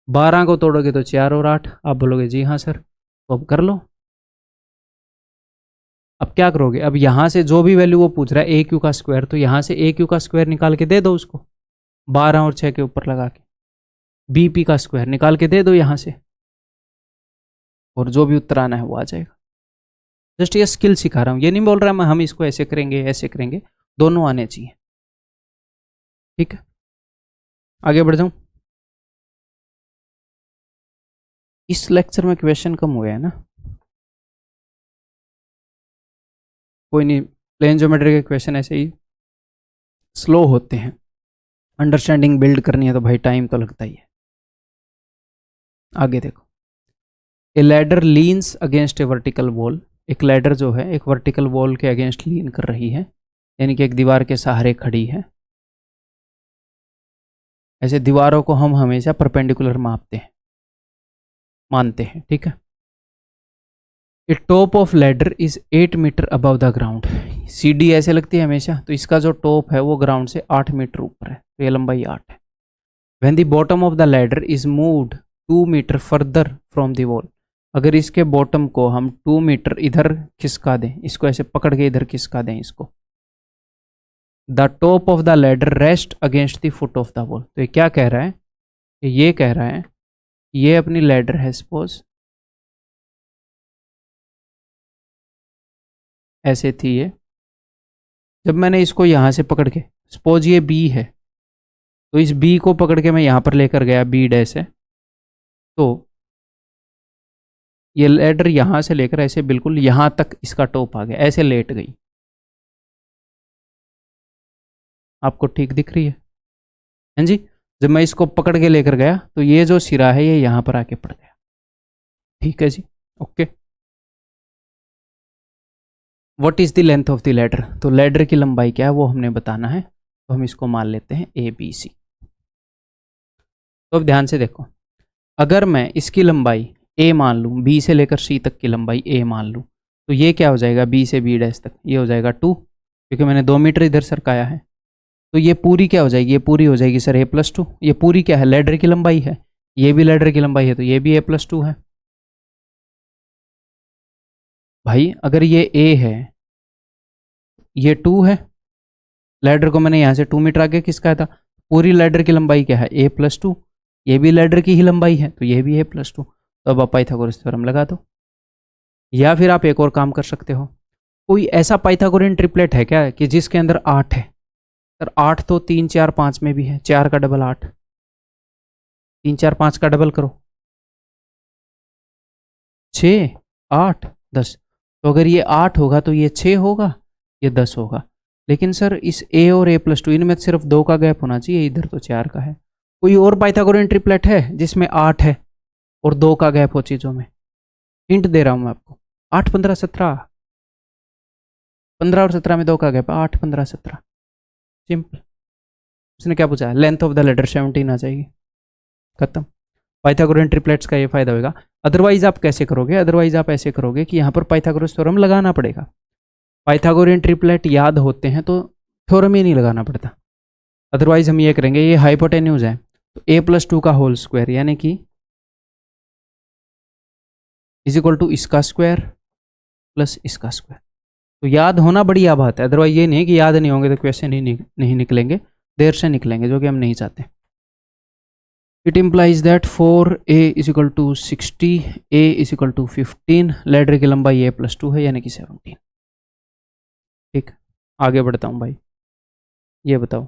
12 को तोड़ोगे तो 4 और 8। आप बोलोगे जी हाँ सर, तो अब कर लो। अब क्या करोगे, अब यहाँ से जो भी वैल्यू वो पूछ रहा है ए क्यू का स्क्वायर, तो यहाँ से ए क्यू का स्क्वायर निकाल के दे दो उसको, 12 और 6 के ऊपर लगा के। बी पी का स्क्वायर निकाल के दे दो यहाँ से, और जो भी उत्तर आना है वो आ जाएगा। जस्ट ये स्किल सिखा रहा हूँ, ये नहीं बोल रहा मैं हम इसको ऐसे करेंगे ऐसे करेंगे, दोनों आने चाहिए। ठीक है, आगे बढ़ जाऊँ। इस लेक्चर में क्वेश्चन कम हुए हैं ना, कोई नहीं, प्लेन ज्योमेट्री के क्वेश्चन ऐसे ही स्लो होते हैं, अंडरस्टैंडिंग बिल्ड करनी है तो भाई टाइम तो लगता ही है। आगे देखो, ए ladder leans against a vertical wall. एक लैडर जो है एक वर्टिकल वॉल के अगेंस्ट लीन कर रही है, यानी कि एक दीवार के सहारे खड़ी है। ऐसे दीवारों को हम हमेशा परपेंडिकुलर मानते हैं। ठीक है, a top of ladder is 8 metre above the ground. सीडी ऐसे लगती है हमेशा, तो इसका जो टॉप है वो ग्राउंड से 8 मीटर ऊपर है, तो ये लंबाई 8 है। When the bottom of the ladder is moved 2 metre further from the wall. अगर इसके बॉटम को हम 2 मीटर इधर खिसका दें, इसको ऐसे पकड़ के इधर खिसका दें इसको, the top of the ladder rest against the foot of the wall. तो ये क्या कह रहा है, ये कह रहा है ये अपनी लैडर है, सपोज ऐसे थी ये, जब मैंने इसको यहाँ से पकड़ के, सपोज ये बी है, तो इस बी को पकड़ के मैं यहाँ पर लेकर गया बी डैश है, तो ये लैडर यहाँ से लेकर ऐसे बिल्कुल यहाँ तक इसका टॉप आ गया, ऐसे लेट गई। आपको ठीक दिख रही है हैं जी। जब मैं इसको पकड़ के लेकर गया तो ये जो सिरा है ये यहाँ पर आके पड़ गया। ठीक है जी, okay. What is the length of the ladder. तो लैडर की लंबाई क्या है वो हमने बताना है, तो हम इसको मान लेते हैं ए बी सी। तो अब ध्यान से देखो, अगर मैं इसकी लंबाई ए मान लूँ, बी से लेकर सी तक की लंबाई ए मान लूँ, तो ये क्या हो जाएगा, बी से बी डैश तक ये हो जाएगा 2, क्योंकि मैंने 2 मीटर इधर सरकाया है। तो ये पूरी क्या हो जाएगी, ये पूरी हो जाएगी सर a+2। ये पूरी क्या है, लैडर की लंबाई है, ये भी लैडर की लंबाई है, तो ये भी a+2 है। भाई अगर ये a है, ये 2 है, लैडर को मैंने यहाँ से 2 मीटर आगे खिसकाया था, पूरी लैडर की लंबाई क्या है, a+2। ये भी लैडर की ही लंबाई है, तो ये भी a+2। तो अब आप पाइथागोरस थ्योरम लगा दो। या फिर आप एक और काम कर सकते हो, कोई ऐसा पाइथागोरियन ट्रिपलेट है क्या कि जिसके अंदर 8 है? सर 8 तो 3 4 5 में भी है, 4 का डबल 8, 3 4 5 का डबल करो, 6 8 10। तो अगर ये 8 होगा तो ये 6 होगा, ये 10 होगा। लेकिन सर इस a और a+2 इनमें सिर्फ 2 का गैप होना चाहिए, इधर तो 4 का है। कोई और पाइथागोरियन ट्रिपलेट है जिसमें 8 है और 2 का गैप हो चीज़ों में? हिंट दे रहा हूँ मैं आपको, 8 15 17, 15 और 17 में 2 का गैप, 8 15 17, सिंपल। उसने क्या पूछा? लेंथ ऑफ द लेटर 17 आ जाएगी, खत्म। पाइथागोरियन ट्रिपलेट्स का ये फायदा होगा। अदरवाइज आप कैसे करोगे? अदरवाइज आप ऐसे करोगे कि यहाँ पर पाइथागोरस थ्योरम लगाना पड़ेगा। पाइथागोरियन ट्रिपलेट याद होते हैं तो थ्योरम ही नहीं लगाना पड़ता। अदरवाइज हम ये करेंगे, ये हाइपोटेन्यूज है तो a+2 का होल स्क्वायर यानी कि इज इक्वल टू इसका स्क्वायर प्लस इसका स्क्वायर। तो याद होना बढ़िया बात है, अदरवाइज ये नहीं है कि याद नहीं होंगे तो क्वेश्चन ही नहीं निकलेंगे, देर से निकलेंगे, जो कि हम नहीं चाहते। It implies that 4a is equal to 60, a is equal to 15, ladder की लंबाई a+2 है यानी कि 17। ठीक, आगे बढ़ता हूँ भाई, ये बताओ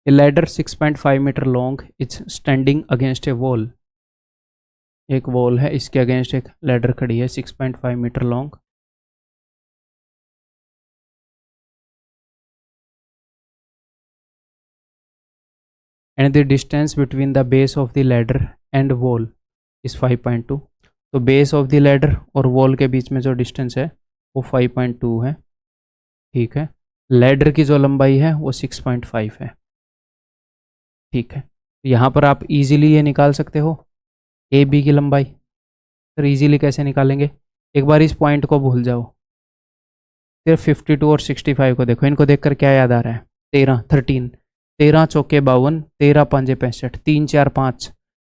A ladder 6.5 metre long is standing against a wall. एक वॉल है, इसके अगेंस्ट एक लैडर खड़ी है 6.5 metre long. And the distance between the base of the ladder and wall is 5.2। तो बेस ऑफ द लैडर और वॉल के बीच में जो डिस्टेंस है वो 5.2 है। ठीक है, लैडर की जो लंबाई है वो 6.5 है। ठीक है, यहाँ पर आप इजीली ये निकाल सकते हो ए बी की लंबाई। सर इजीली कैसे निकालेंगे? एक बार इस पॉइंट को भूल जाओ, सिर्फ 52 और 65 को देखो, इनको देखकर क्या याद आ रहा है? 13 13 चौके 52, 13 पंजे 65, 3 4 5,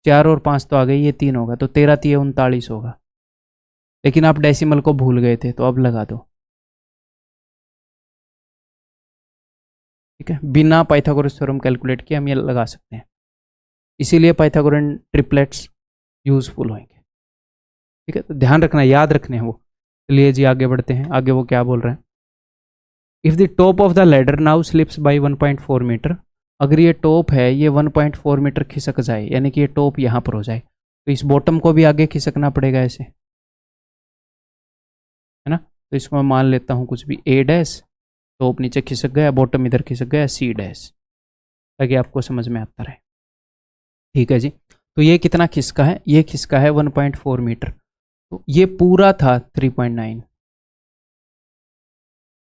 4 और 5 तो आ गई, ये 3 होगा तो 13 3 39 होगा। लेकिन आप डेसिमल को भूल गए थे तो अब लगा दो। ठीक है, बिना पाइथागोरस थ्योरम कैलकुलेट किए हम ये लगा सकते हैं, इसीलिए पाइथागोरन ट्रिपलेट्स यूजफुल होंगे। ठीक है, तो ध्यान रखना, याद रखने हैं वो। चलिए जी आगे बढ़ते हैं, आगे वो क्या बोल रहे हैं। If the top of the ladder now slips by 1.4 metre, अगर ये टॉप है ये 1.4 मीटर खिसक जाए, यानी कि ये टॉप यहाँ पर हो जाए, तो इस बॉटम को भी आगे खिसकना पड़ेगा ऐसे, है ना। तो इसको मैं मान लेता हूँ कुछ भी A', टॉप नीचे खिसक गया, बॉटम इधर खिसक गया C', ताकि आपको समझ में आता रहे। ठीक है जी, तो ये कितना खिसका है? ये खिसका है 1.4 मीटर, तो ये पूरा था 3.9।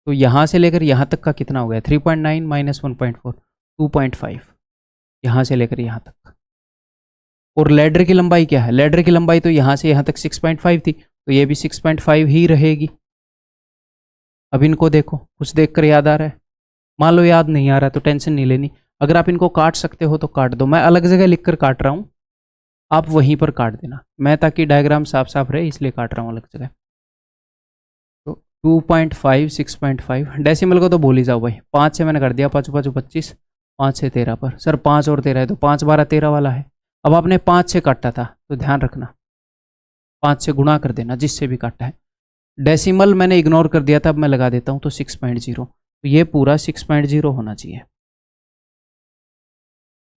तो यहाँ से लेकर यहाँ तक का कितना हो गया? 3.9 माइनस 1.4, 2.5, यहाँ से लेकर यहाँ तक। और लैडर की लंबाई क्या है? लैडर की लंबाई तो यहाँ से यहाँ तक 6.5 थी, तो ये भी 6.5 ही रहेगी। अब इनको देखो, कुछ देखकर याद आ रहा है? मान लो याद नहीं आ रहा तो टेंशन नहीं लेनी, अगर आप इनको काट सकते हो तो काट दो। मैं अलग जगह लिखकर काट रहा हूँ, आप वहीं पर काट देना, मैं ताकि डायग्राम साफ साफ रहे इसलिए काट रहा हूँ अलग जगह। तो 2.5 6.5, डेसिमल को तो भूल ही जाओ भाई, 5 से मैंने कर दिया, 5 5 25, 5 से 13 पर। सर 5 और 13 है तो 5 12 13 वाला है। अब आपने 5 से काटा था तो ध्यान रखना 5 से गुणा कर देना जिससे भी काटा है। डेसिमल मैंने इग्नोर कर दिया था, अब मैं लगा देता हूँ, तो 6.0, तो ये पूरा 6.0 होना चाहिए।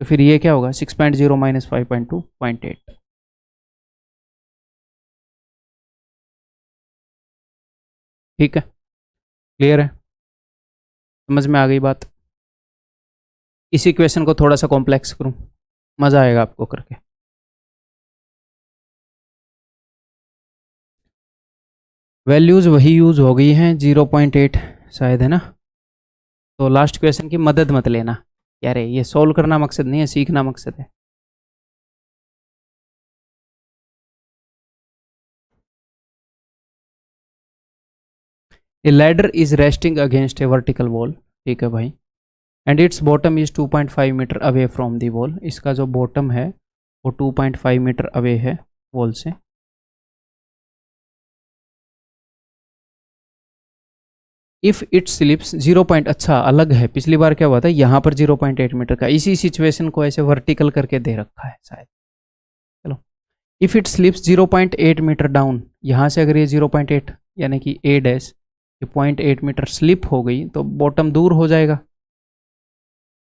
तो फिर ये क्या होगा? 6.0 माइनस 5.2, 0.8। ठीक है, क्लियर है, समझ में आ गई बात। इसी क्वेश्चन को थोड़ा सा कॉम्प्लेक्स करूं, मज़ा आएगा आपको करके। वैल्यूज़ वही यूज़ हो गई हैं, 0.8 शायद, है ना। तो लास्ट क्वेश्चन की मदद मत लेना यार, ये सॉल्व करना मकसद नहीं है, सीखना मकसद है। A ladder is resting against a vertical wall, ठीक है भाई, and its bottom is 2.5 metre away from the wall. इसका जो बॉटम है वो 2.5 मीटर अवे है वॉल से। इफ़ इट स्लिप्स 0 पॉइंट, अच्छा अलग है, पिछली बार क्या हुआ था यहाँ पर 0.8 मीटर का, इसी सिचुएशन को ऐसे वर्टिकल करके दे रखा है शायद। चलो, if it slips 0.8 meter down, यहाँ से अगर ये 0.8 यानी कि ए डैश ये 0.8 मीटर स्लिप हो गई तो बॉटम दूर हो जाएगा,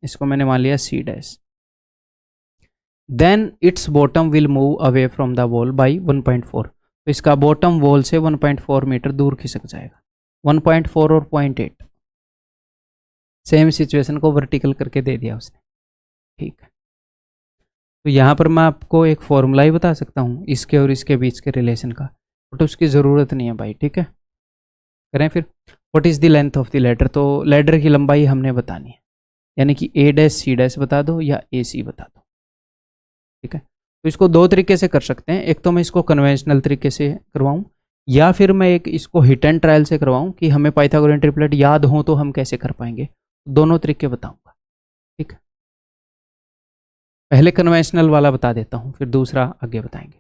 इसको मैंने मान लिया C dash. Then its bottom will move away from the wall by 1.4, तो इसका बॉटम वॉल से 1.4 मीटर दूर खिसक जाएगा। 1.4 और 0.8 सेम सिचुएशन को वर्टिकल करके दे दिया उसने, ठीक है। तो यहाँ पर मैं आपको एक फॉर्मूला ही बता सकता हूँ इसके और इसके बीच के रिलेशन का, बट उसकी ज़रूरत नहीं है भाई, ठीक है। करें फिर, what is the length of the ladder, तो लेडर की लंबाई हमने बतानी है, यानी कि ए डैश सी डैश बता दो या ए सी बता दो, ठीक है। तो इसको दो तरीके से कर सकते हैं, एक तो मैं इसको कन्वेंशनल तरीके से करवाऊँ या फिर मैं एक इसको हिट एंड ट्रायल से करवाऊँ कि हमें पाइथागोरियन ट्रिपलेट याद हो तो हम कैसे कर पाएंगे, दोनों तरीके बताऊँगा, ठीक है। पहले कन्वेंशनल वाला बता देता हूँ फिर दूसरा आगे बताएंगे।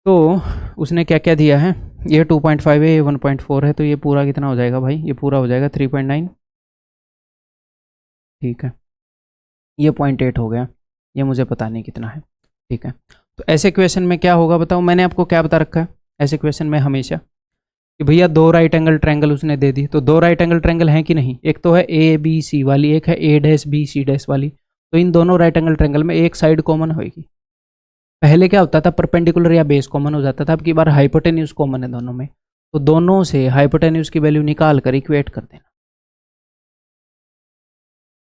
तो उसने क्या क्या दिया है, ये 2.5 है, ये 1.4 है, तो ये पूरा कितना हो जाएगा भाई, ये पूरा हो जाएगा 3.9, ठीक है। ये 0.8 हो गया, ये मुझे पता नहीं कितना है, ठीक है। तो ऐसे क्वेश्चन में क्या होगा बताओ, मैंने आपको क्या बता रखा है ऐसे क्वेश्चन में हमेशा कि भैया दो राइट एंगल ट्रायंगल उसने दे दी, तो दो राइट एंगल ट्रायंगल हैं कि नहीं, एक तो है ए बी सी वाली, एक है ए डैश बी सी डैश वाली, तो इन दोनों राइट एंगल ट्रायंगल में एक साइड कॉमन होगी। पहले क्या होता था, परपेंडिकुलर या बेस कॉमन हो जाता था, अब की बार हाइपोटेन्यूज कॉमन है दोनों में, तो दोनों से हाइपोटेन्यूज की वैल्यू निकाल कर इक्वेट कर देना,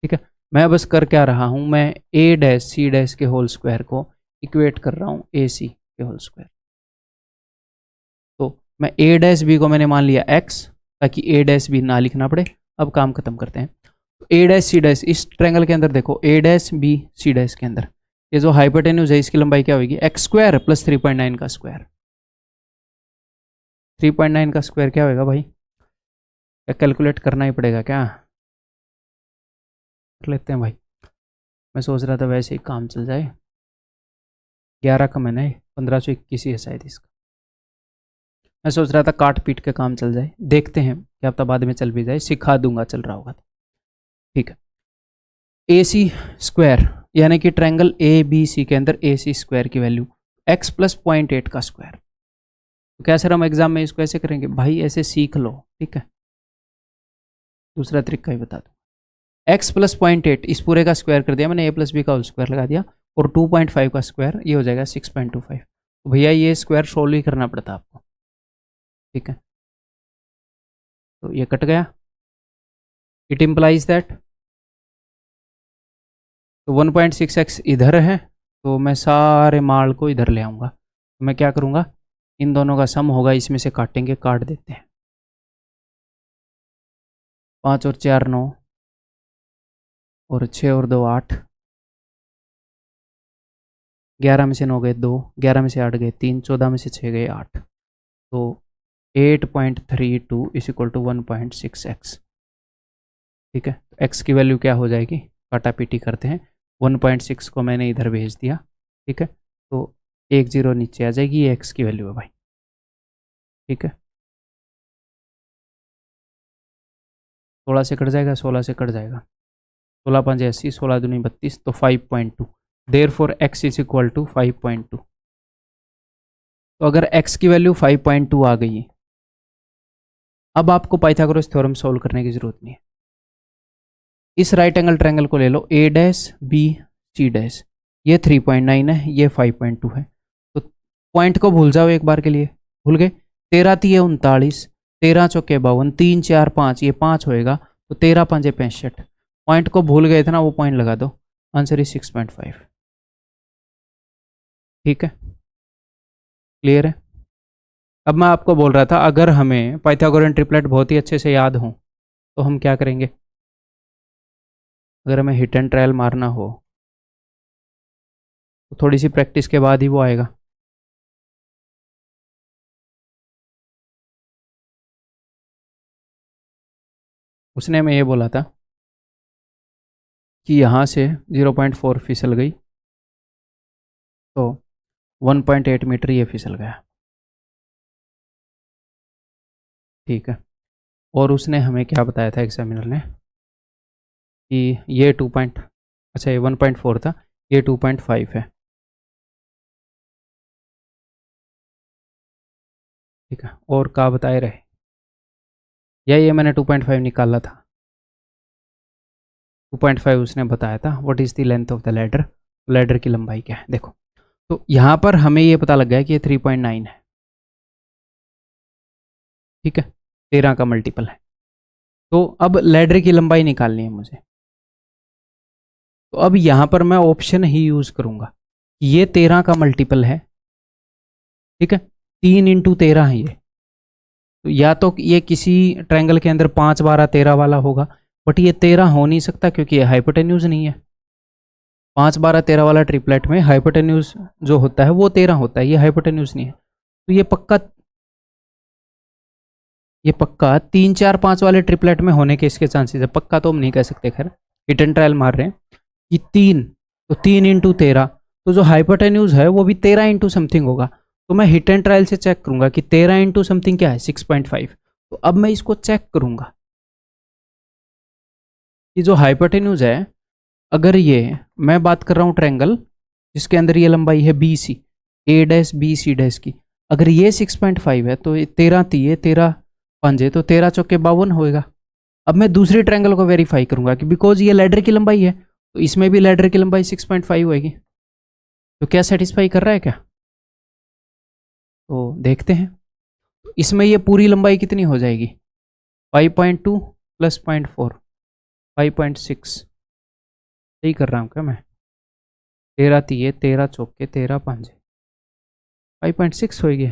ठीक है। मैं बस कर क्या रहा हूं, मैं ए डैश सी डैश के होल स्क्वायर को इक्वेट कर रहा हूं ए सी के होल स्क्वायर। तो मैं ए डैश बी को मैंने मान लिया एक्स, ताकि ए डैश बी ना लिखना पड़े। अब काम खत्म करते हैं, तो ए डैश सी डैश इस ट्रायंगल के अंदर देखो, ए डैश बी सी डैश के अंदर ये जो हाइपोटेन्यूज है इसकी लंबाई क्या होगी, एक्स स्क्वायर प्लस 3.9 का स्क्वायर। 3.9 का स्क्वायर क्या होगा भाई, क्या कैलकुलेट करना ही पड़ेगा क्या, कर लेते हैं भाई। मैं सोच रहा था वैसे ही काम चल जाए, 11 का मैंने 1521 ही है शायद इसका, मैं सोच रहा था काट पीट के काम चल जाए, देखते हैं क्या पता बाद में चल भी जाए, सिखा दूंगा चल रहा होगा, ठीक है। ए सी स्क्वायर यानी कि ट्रायंगल ए बी सी के अंदर ए सी स्क्वायर की वैल्यू एक्स प्लस 0.8 का स्क्वायर। तो क्या सर हम एग्जाम में इसको ऐसे करेंगे भाई, ऐसे सीख लो, ठीक है। दूसरा तरीका ही बता दो, एक्स प्लस 0.8 इस पूरे का स्क्वायर कर दिया मैंने, ए प्लस बी का होल स्क्वायर लगा दिया, और 2.5 का स्क्वायर ये हो जाएगा 6.25। तो भैया ये स्क्वायर सोल्व ही करना पड़ता आपको, ठीक है। तो ये कट गया, इट इम्प्लाइज दैट, तो 1.6x इधर है, तो मैं सारे माल को इधर ले आऊँगा, तो मैं क्या करूँगा, इन दोनों का सम होगा, इसमें से काटेंगे, काट देते हैं, 5 और 4 9, और 6 और 2 8, 11 में से 9 गए 2, 11 में से 8 गए 3, 14 में से 6 गए 8, तो 8.32 इज इक्वल टू 1.6x, ठीक है। तो x की वैल्यू क्या हो जाएगी, काटा पीटी करते हैं, 1.6 को मैंने इधर भेज दिया, ठीक है। तो 1 0 नीचे आ जाएगी, ये x की वैल्यू है भाई, ठीक है। 16 से कट जाएगा, 16 से कट जाएगा, 16 5 80, 16 दूनी 32, तो 5.2, therefore x is equal to 5.2। तो अगर x की वैल्यू 5.2 आ गई, अब आपको पाइथागोरस थ्योरम सॉल्व करने की जरूरत नहीं है। इस राइट एंगल ट्रायंगल को ले लो, ए डैश बी सी डैश, ये 3.9 है, ये 5.2 है, तो पॉइंट को भूल जाओ एक बार के लिए, भूल गए, 13 3 39, 13 चौके 52, 3 4 5, ये 5 होएगा, तो 13 5 65, पॉइंट को भूल गए थे ना, वो पॉइंट लगा दो, आंसर इज 6.5, ठीक है, क्लियर है। अब मैं आपको बोल रहा था अगर हमें पाइथागोरियन ट्रिपलेट बहुत ही अच्छे से याद हो तो हम क्या करेंगे, अगर हमें हिट एंड ट्रायल मारना हो तो थोड़ी सी प्रैक्टिस के बाद ही वो आएगा। उसने हमें ये बोला था कि यहाँ से 0.4 फिसल गई, तो 1.8 मीटर ये फिसल गया, ठीक है। और उसने हमें क्या बताया था एग्जामिनर ने कि ये 2 पॉइंट, अच्छा ये 1.4 था, ये 2.5 है, ठीक है। और क्या बताए रहे, या ये मैंने 2.5 निकाला था, 2.5 उसने बताया था। What is the length of the ladder, ladder की लंबाई क्या है। देखो तो यहाँ पर हमें ये पता लग गया कि ये 3.9 है, ठीक है, 13 का मल्टीपल है। तो अब लैडर की लंबाई निकालनी है मुझे, तो अब यहाँ पर मैं ऑप्शन ही यूज़ करूँगा, ये 13 का मल्टीपल है, ठीक है, 3 × 13 है ये। तो या तो ये किसी ट्रायंगल के अंदर 5, 12, 13 वाला होगा, बट ये 13 हो नहीं सकता क्योंकि ये हाइपोटेन्यूज नहीं है। 5, 12, 13 वाला ट्रिपलेट में हाइपोटेन्यूज जो होता है वो 13 होता है, ये हाइपोटेन्यूज नहीं है। तो ये पक्का 3, 4, 5 वाले ट्रिपलेट में होने के इसके चांसेस है। पक्का तो हम नहीं कह सकते, खैर हिट एंड ट्रायल मार रहे हैं कि 3, तो 3 × 13, तो जो हाइपोटेन्यूज है वो भी 13 इंटू समथिंग होगा। तो मैं हिट एंड ट्रायल से चेक करूंगा कि 13 इंटू समथिंग क्या है, 6.5। तो अब मैं इसको चेक करूंगा कि जो हाइपोटेन्यूज है, अगर ये मैं बात कर रहा हूँ ट्रायंगल जिसके अंदर ये लंबाई है बी सी, ए डैश बी सी डैश की, अगर ये 6.5 है तो 13 तीये 13 पंजे, तो 13 चौके 52 होएगा। अब मैं दूसरी ट्रायंगल को वेरीफाई करूंगा कि बिकॉज ये लैडर की लंबाई है तो इसमें भी लैडर की लंबाई 6.5 होएगी। तो क्या सेटिस्फाई कर रहा है क्या, तो देखते हैं। तो इसमें ये पूरी लंबाई कितनी हो जाएगी, 5.2 + 0.4, 5.6। सही कर रहा हूँ क्या मैं, 13 तीये 13 चौके 13 पंजे, 5.6 होएगी।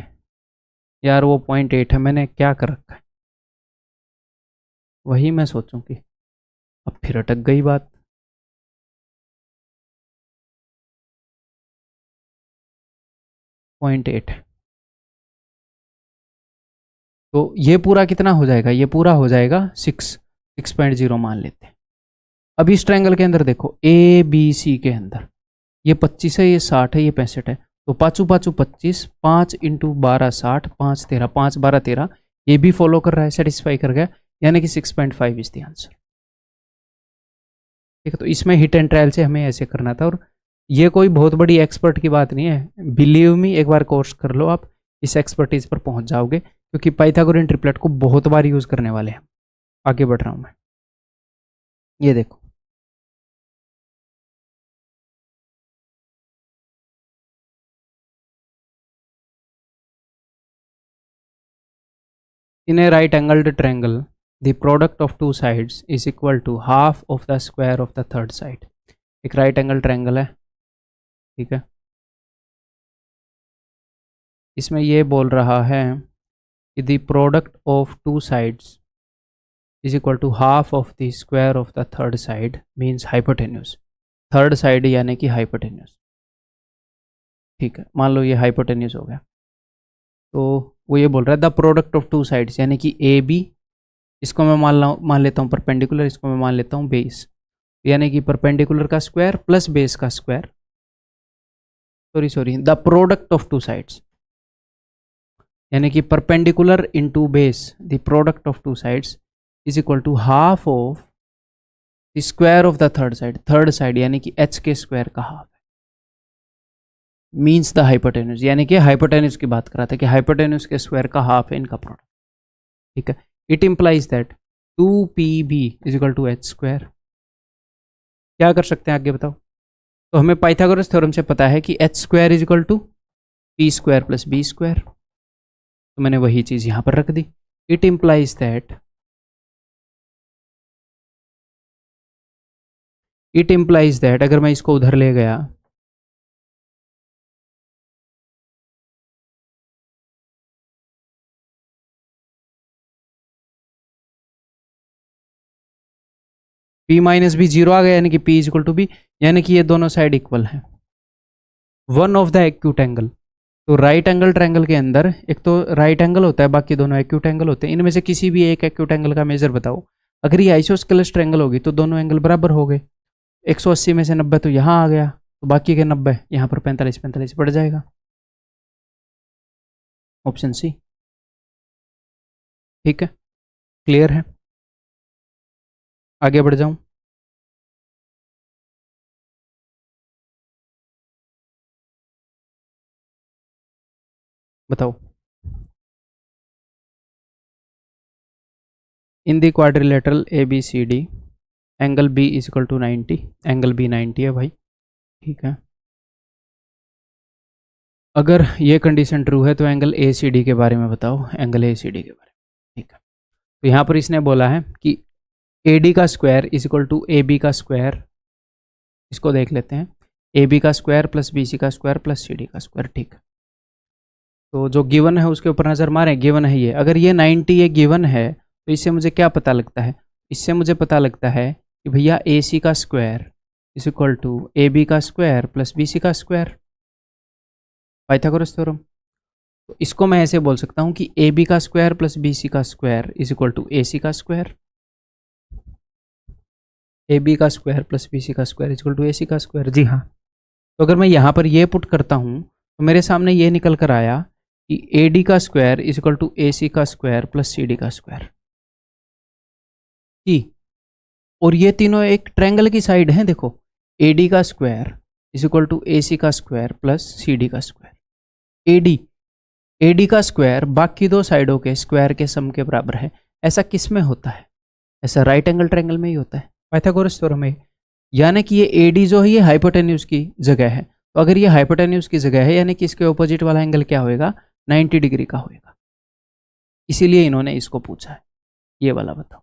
यार वो 0.8 है, मैंने क्या कर रखा है, वही मैं सोचूं कि अब फिर अटक गई बात। पॉइंट 8, तो ये पूरा कितना हो जाएगा, ये पूरा हो जाएगा 6.0 मान लेते हैं। अब इस ट्रायंगल के अंदर देखो ए बी सी के अंदर ये 25 है, ये 60 है, ये 65 है, तो पाँचू पाँचू 25, 5 × 12 60, 5 13, 5 12 13, ये भी फॉलो कर रहा है, सेटिस्फाई कर गया, यानी कि 6.5 इज द आंसर। ठीक है, तो इसमें हिट एंड ट्रायल से हमें ऐसे करना था, और ये कोई बहुत बड़ी एक्सपर्ट की बात नहीं है, बिलीव मी, एक बार कोर्स कर लो आप इस एक्सपर्टीज पर पहुंच जाओगे, क्योंकि पाइथागोरियन ट्रिपलेट को बहुत बार यूज करने वाले हैं। आगे बढ़ रहा हूं मैं, ये देखो in a right angled triangle the product of two sides is equal to half of the square of the third side. एक राइट एंगल ट्रायंगल है, ठीक है, इसमें ये बोल रहा है कि the product of two sides is equal to half of the square of the third side means hypotenuse. Third side यानी कि हाइपोटेन्यूज, ठीक है, मान लो ये हाइपोटेन्यूज हो गया। तो वो ये बोल रहा है the product of two sides, यानी कि ए बी, इसको मैं मान लेता हूँ परपेंडिकुलर, इसको मैं मान लेता हूँ बेस, यानी कि परपेंडिकुलर का स्क्वायर प्लस बेस का square, sorry the product of two sides, यानी कि perpendicular into base the product of two sides is equal to half of the square of the third side. Third side यानी कि H के square का half means the hypotenuse, यानी कि hypotenuse की बात कर रहा था कि हाइपोटेन्यूज के स्क्वायर का हाफ है इनका प्रोडक्ट, ठीक है। It implies that 2pb is equal to H square. क्या कर सकते हैं आगे बताओ, तो हमें पाइथागोरस थ्योरम से पता है कि H square is equal to P square plus B square, तो मैंने वही चीज यहां पर रख दी। इट इम्प्लाइज दैट अगर मैं इसको उधर ले गया, p माइनस बी 0 आ गया, यानी कि p is equal to B, यानी कि ये दोनों साइड इक्वल है। One of the acute angle, तो राइट एंगल ट्रायंगल के अंदर एक तो राइट एंगल होता है, बाकी दोनों एक्यूट एंगल होते हैं, इनमें से किसी भी एक एक्यूट एंगल का मेजर बताओ। अगर ये आइसोस्केलस ट्रायंगल होगी तो दोनों एंगल बराबर हो गए, 180 में से 90 तो यहाँ आ गया, तो बाकी के 90 यहाँ पर 45 45 पड़ जाएगा, ऑप्शन सी, ठीक है। क्लियर है? आगे बढ़ जाऊं? बताओ। In the quadrilateral A B C D angle B is equal to 90, angle B 90 है भाई, ठीक है। अगर ये कंडीशन ट्रू है तो एंगल ए सी डी के बारे में बताओ, एंगल ए सी डी के बारे में, ठीक है। तो यहाँ पर इसने बोला है कि ए डी का square is equal to A B का स्क्वायर, इसको देख लेते हैं, ए बी का स्क्वायर प्लस बी सी का स्क्वायर प्लस सी डी का स्क्वायर, ठीक है। तो जो गिवन है उसके ऊपर नज़र मारें, गिवन है ये, अगर ये 90 ये गिवन है तो इससे मुझे क्या पता लगता है, इससे मुझे पता लगता है कि भैया ए सी का square is equal to A B का स्क्वायर प्लस बी सी का स्क्वायर, पाइथागोरस थ्योरम। तो इसको मैं ऐसे बोल सकता हूँ कि ए बी का स्क्वायर प्लस बी सी का square is equal to A C का स्क्वायर, ए बी का स्क्वायर प्लस बी सी का square is equal to A C का स्क्वायर, जी हाँ। तो अगर मैं यहाँ पर ये पुट करता हूँ तो मेरे सामने ये निकल कर आया कि ए डी का square is equal to A C का स्क्वायर प्लस सी डी का स्क्वायर, की और ये तीनों एक ट्रायंगल की साइड हैं, देखो ए डी का square is equal to A C का स्क्वायर प्लस सी डी का स्क्वायर, ए डी का स्क्वायर बाकी दो साइडों के स्क्वायर के सम के बराबर है। ऐसा किस में होता है? ऐसा राइट एंगल ट्रायंगल में ही होता है, पाइथागोरस थ्योरम में। यानी कि ये ए डी जो है ये हाइपोटेन्यूज की जगह है, तो अगर ये हाइपोटेन्यूज की जगह है यानी कि इसके ऑपोजिट वाला एंगल क्या होएगा, 90 डिग्री का होएगा। इसीलिए इन्होंने इसको पूछा है, ये वाला बताओ,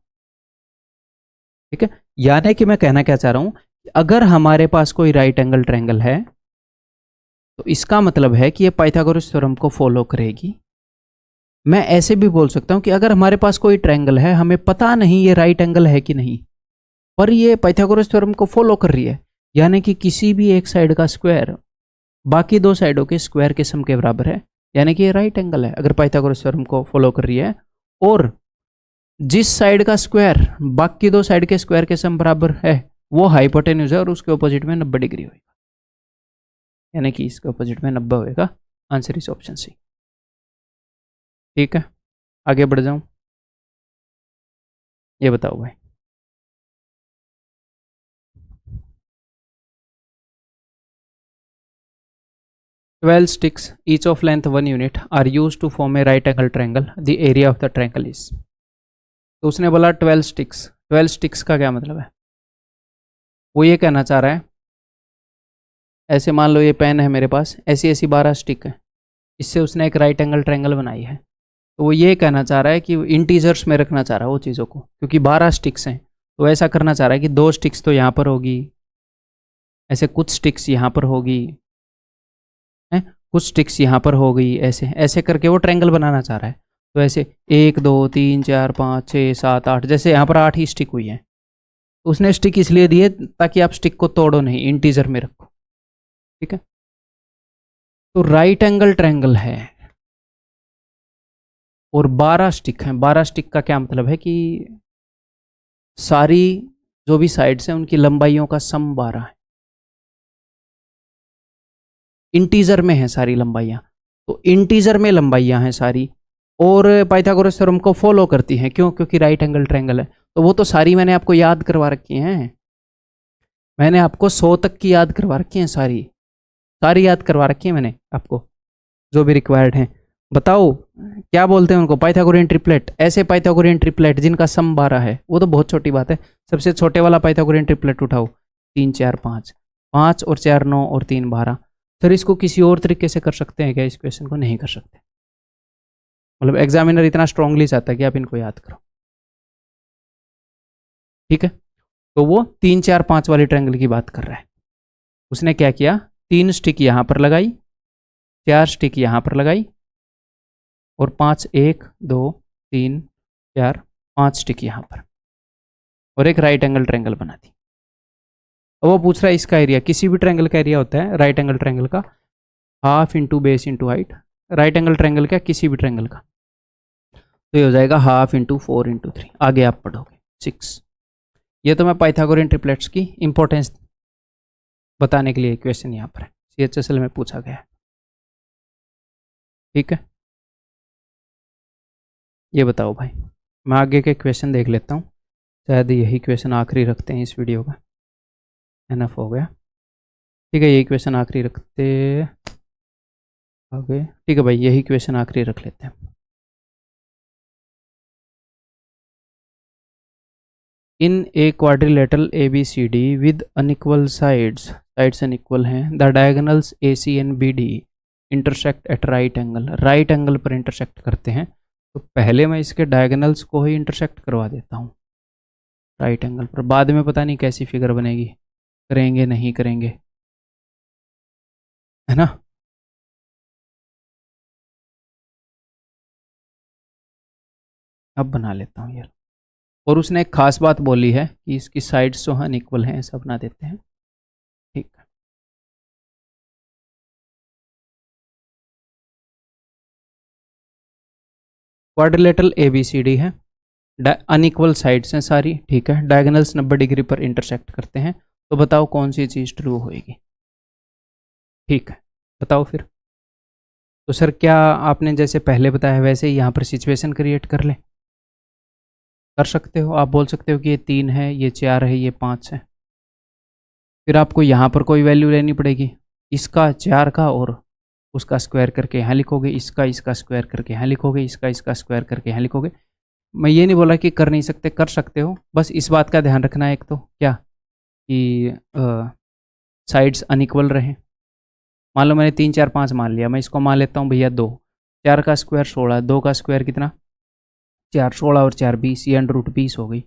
ठीक है। यानी कि मैं कहना क्या चाह रहा हूं, अगर हमारे पास कोई राइट एंगल ट्रायंगल है तो इसका मतलब है कि ये पाइथागोरस थ्योरम को फॉलो करेगी। मैं ऐसे भी बोल सकता हूं कि अगर हमारे पास कोई ट्रायंगल है, हमें पता नहीं ये राइट एंगल है कि नहीं, पर ये पाइथागोरस थ्योरम को फॉलो कर रही है, यानी कि किसी भी एक साइड का स्क्वायर बाकी दो साइडों के स्क्वायर के सम के बराबर है, यानी कि ये राइट एंगल है अगर पाइथागोरस थ्योरम को फॉलो कर रही है। और जिस साइड का स्क्वायर बाकी दो साइड के स्क्वायर के सम बराबर है वो हाइपोटेन्यूज है और उसके ऑपोजिट में 90 डिग्री होगा, यानी कि इसके ऑपोजिट में 90 होगा। आंसर इज ऑप्शन सी, ठीक है। आगे बढ़ जाऊं, ये बताओ भाई। Twelve sticks, each of length 1 unit, are used to form a right angle triangle. The area of the triangle is. तो उसने बोला 12 स्टिक्स, 12 स्टिक्स का क्या मतलब है? वो ये कहना चाह रहा है, ऐसे मान लो ये पेन है मेरे पास, ऐसी ऐसी 12 स्टिक है, इससे उसने एक राइट एंगल ट्रायंगल बनाई है। तो वो ये कहना चाह रहा है कि इंटीजर्स में रखना चाह रहा है वो चीज़ों को, क्योंकि 12 स्टिक्स हैं तो ऐसा करना चाह रहा है कि 2 स्टिक्स तो यहाँ पर होगी, ऐसे कुछ स्टिक्स यहाँ पर होगी, कुछ स्टिक्स यहाँ पर हो गई, ऐसे ऐसे करके वो ट्रायंगल बनाना चाह रहा है। तो ऐसे 1 2 3 4 5 6 7 8, जैसे यहाँ पर 8 ही स्टिक हुई है, तो उसने स्टिक इसलिए दिए ताकि आप स्टिक को तोड़ो नहीं, इंटीजर में रखो, ठीक है। तो राइट एंगल ट्रायंगल है और 12 स्टिक हैं। 12 स्टिक का क्या मतलब है कि सारी जो भी साइड्स हैं उनकी लंबाइयों का सम 12 है, इंटीजर में है सारी लंबाइयाँ, तो इंटीजर में लंबाइयाँ हैं सारी और पाइथागोरस थ्योरम को फॉलो करती हैं। क्यों? क्योंकि राइट एंगल ट्रायंगल है। तो वो तो सारी मैंने आपको याद करवा रखी हैं, मैंने आपको 100 तक की याद करवा रखी हैं, सारी सारी याद करवा रखी है मैंने आपको, जो भी रिक्वायर्ड हैं। बताओ क्या बोलते हैं उनको? Pythagorean triplet. ऐसे पाइथागोरियन ट्रिपलेट जिनका सम 12 है, वो तो बहुत छोटी बात है। सबसे छोटे वाला पाइथागोरियन ट्रिपलेट उठाओ, 3 4 5, 5 और 4 9 और 3 12। सर इसको किसी और तरीके से कर सकते हैं क्या? इस क्वेश्चन को नहीं कर सकते, मतलब एग्जामिनर इतना स्ट्रांगली चाहता है कि आप इनको याद करो, ठीक है। तो वो 3 4 5 वाली ट्रायंगल की बात कर रहा है। उसने क्या किया, 3 स्टिक यहाँ पर लगाई, 4 स्टिक यहाँ पर लगाई और 5 1 2 3 4 5 स्टिक यहाँ पर और एक राइट एंगल ट्रायंगल बना दी। अब वो पूछ रहा है इसका एरिया, किसी भी ट्रायंगल का एरिया होता है राइट एंगल ट्रायंगल का half into base into height. Right angle triangle का किसी भी ट्रायंगल का, तो ये हो जाएगा हाफ इंटू 4 इंटू 3। आगे आप पढ़ोगे 6। ये तो मैं पाइथागोरियन ट्रिपलेट्स की इंपॉर्टेंस बताने के लिए क्वेश्चन यहाँ पर है, CHSL में पूछा गया है, ठीक है। ये बताओ भाई। मैं आगे के क्वेश्चन देख लेता हूँ, शायद यही क्वेश्चन आखिरी रखते हैं इस वीडियो का। एनफ हो गया, ठीक है, यही क्वेश्चन आखिरी रखते आगे, ठीक है भाई, यही क्वेश्चन आखिरी रख लेते हैं। In a quadrilateral ABCD with unequal sides unequal हैं, the diagonals AC and BD intersect at right angle पर इंटरसेक्ट करते हैं। तो पहले मैं इसके डायगोनल्स को ही इंटरसेक्ट करवा देता हूँ राइट एंगल पर, बाद में पता नहीं कैसी फिगर बनेगी, करेंगे नहीं करेंगे, है ना। अब बना लेता हूँ यार। और उसने एक खास बात बोली है कि इसकी साइड्स जो हैं अनइक्वल हैं, ऐसा बना देते हैं, ठीक है। क्वाड्रिलेटरल ABCD है, अनइक्वल साइड्स हैं सारी, ठीक है, डायगोनल्स 90 डिग्री पर इंटरसेक्ट करते हैं। तो बताओ कौन सी चीज़ ट्रू होएगी, ठीक है, बताओ फिर। तो सर क्या आपने जैसे पहले बताया वैसे ही यहाँ पर सिचुएशन क्रिएट कर ले, कर सकते हो। आप बोल सकते हो कि ये 3 है, ये 4 है, ये 5 है। फिर आपको यहाँ पर कोई वैल्यू लेनी पड़ेगी, इसका 4 का, और उसका स्क्वायर करके यहाँ लिखोगे, इसका स्क्वायर करके यहाँ लिखोगे, इसका स्क्वायर करके यहाँ लिखोगे। मैं ये नहीं बोला कि कर नहीं सकते, कर सकते हो, बस इस बात का ध्यान रखना है एक तो क्या कि साइड्स अनइक्वल रहें। मान लो मैंने 3 4 5 मान लिया, मैं इसको मान लेता हूँ भैया 2, 4 का स्क्वायर 16, 2 का स्क्वायर कितना 4, 16 और 4 20, ये √20 हो गई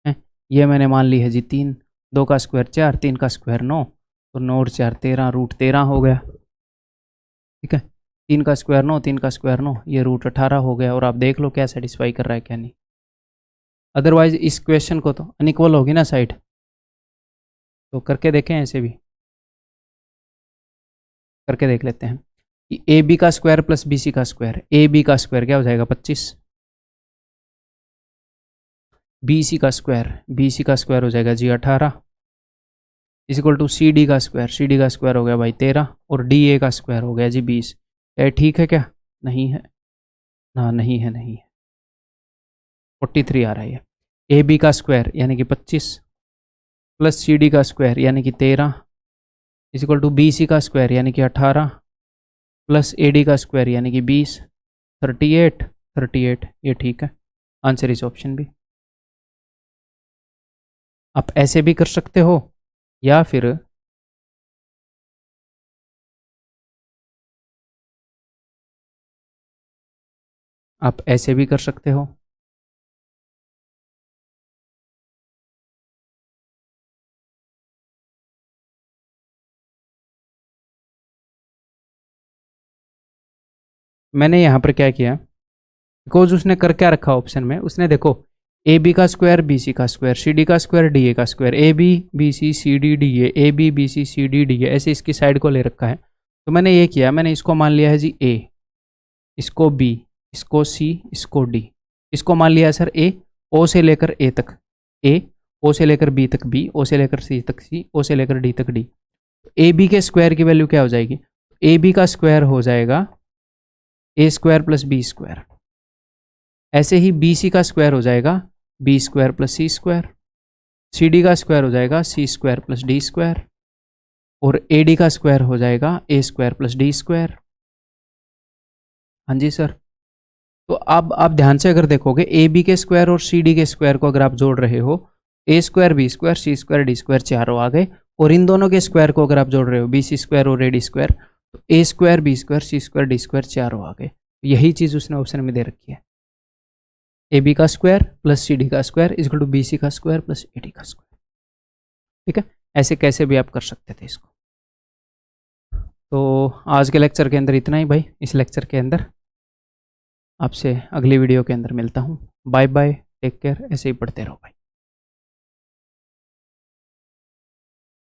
है। ये मैंने मान ली है जी 3, 2 का स्क्वायर 4, 3 का स्क्वायर 9, तो 9 और 4 13, √13 हो गया, ठीक है। 3 का स्क्वायर 9, 3 का स्क्वायर 9, ये √18 हो गया। और आप देख लो क्या सेटिस्फाई कर रहा है क्या नहीं। अदरवाइज इस क्वेश्चन को तो अनइक्वल होगी ना साइड, तो करके देखें, ऐसे भी करके देख लेते हैं कि AB का स्क्वायर प्लस BC का स्क्वायर, AB का स्क्वायर क्या हो जाएगा 25, BC का स्क्वायर हो जाएगा जी 18, इज इक्वल टू CD का स्क्वायर हो गया भाई 13, और DA का स्क्वायर हो गया जी 20। ठीक है क्या, नहीं है ना, नहीं है 43 आ रहा है। AB का स्क्वायर यानी कि 25 प्लस CD का स्क्वायर यानी कि 13 इज इक्वल टू BC का स्क्वायर यानी कि 18 प्लस AD का स्क्वायर यानी कि 20, 38, ये ठीक है। Answer is option B. आप ऐसे भी कर सकते हो, या फिर आप ऐसे भी कर सकते हो। मैंने यहाँ पर क्या किया, बिकॉज उसने कर क्या रखा ऑप्शन में, उसने देखो AB का स्क्वायर BC का स्क्वायर, CD का स्क्वायर DA का square, AB BC CD DA, AB BC CD DA, ऐसे इसकी साइड को ले रखा है। तो मैंने ये किया, मैंने इसको मान लिया है जी A, इसको B, इसको C, इसको D, इसको मान लिया है सर A, O से लेकर A तक A, O से लेकर B तक B, O से लेकर C तक C, O से लेकर D तक D। AB के स्क्वायर की वैल्यू क्या हो जाएगी, AB का स्क्वायर हो जाएगा A square plus B square, ऐसे ही BC का स्क्वायर हो जाएगा B square plus C square, CD का स्क्वायर हो जाएगा C square plus D square, और AD का स्क्वायर हो जाएगा A square plus D square. हाँ जी सर। तो अब आप ध्यान से अगर देखोगे AB के स्क्वायर और CD के स्क्वायर को अगर आप जोड़ रहे हो, A square B square C square D square चारों आ गए, और इन दोनों के स्क्वायर को अगर आप जोड़ रहे हो BC स्क्वायर और AD स्क्वायर, तो A square B square C square D square चारों आ गए। यही चीज़ उसने ऑप्शन में दे रखी है, AB का स्क्वायर प्लस CD का square is equal to BC का स्क्वायर प्लस AD का स्क्वायर, ठीक है। ऐसे कैसे भी आप कर सकते थे इसको। तो आज के लेक्चर के अंदर इतना ही भाई। इस लेक्चर के अंदर आपसे अगली वीडियो के अंदर मिलता हूँ। बाय बाय, टेक केयर, ऐसे ही पढ़ते रहो भाई।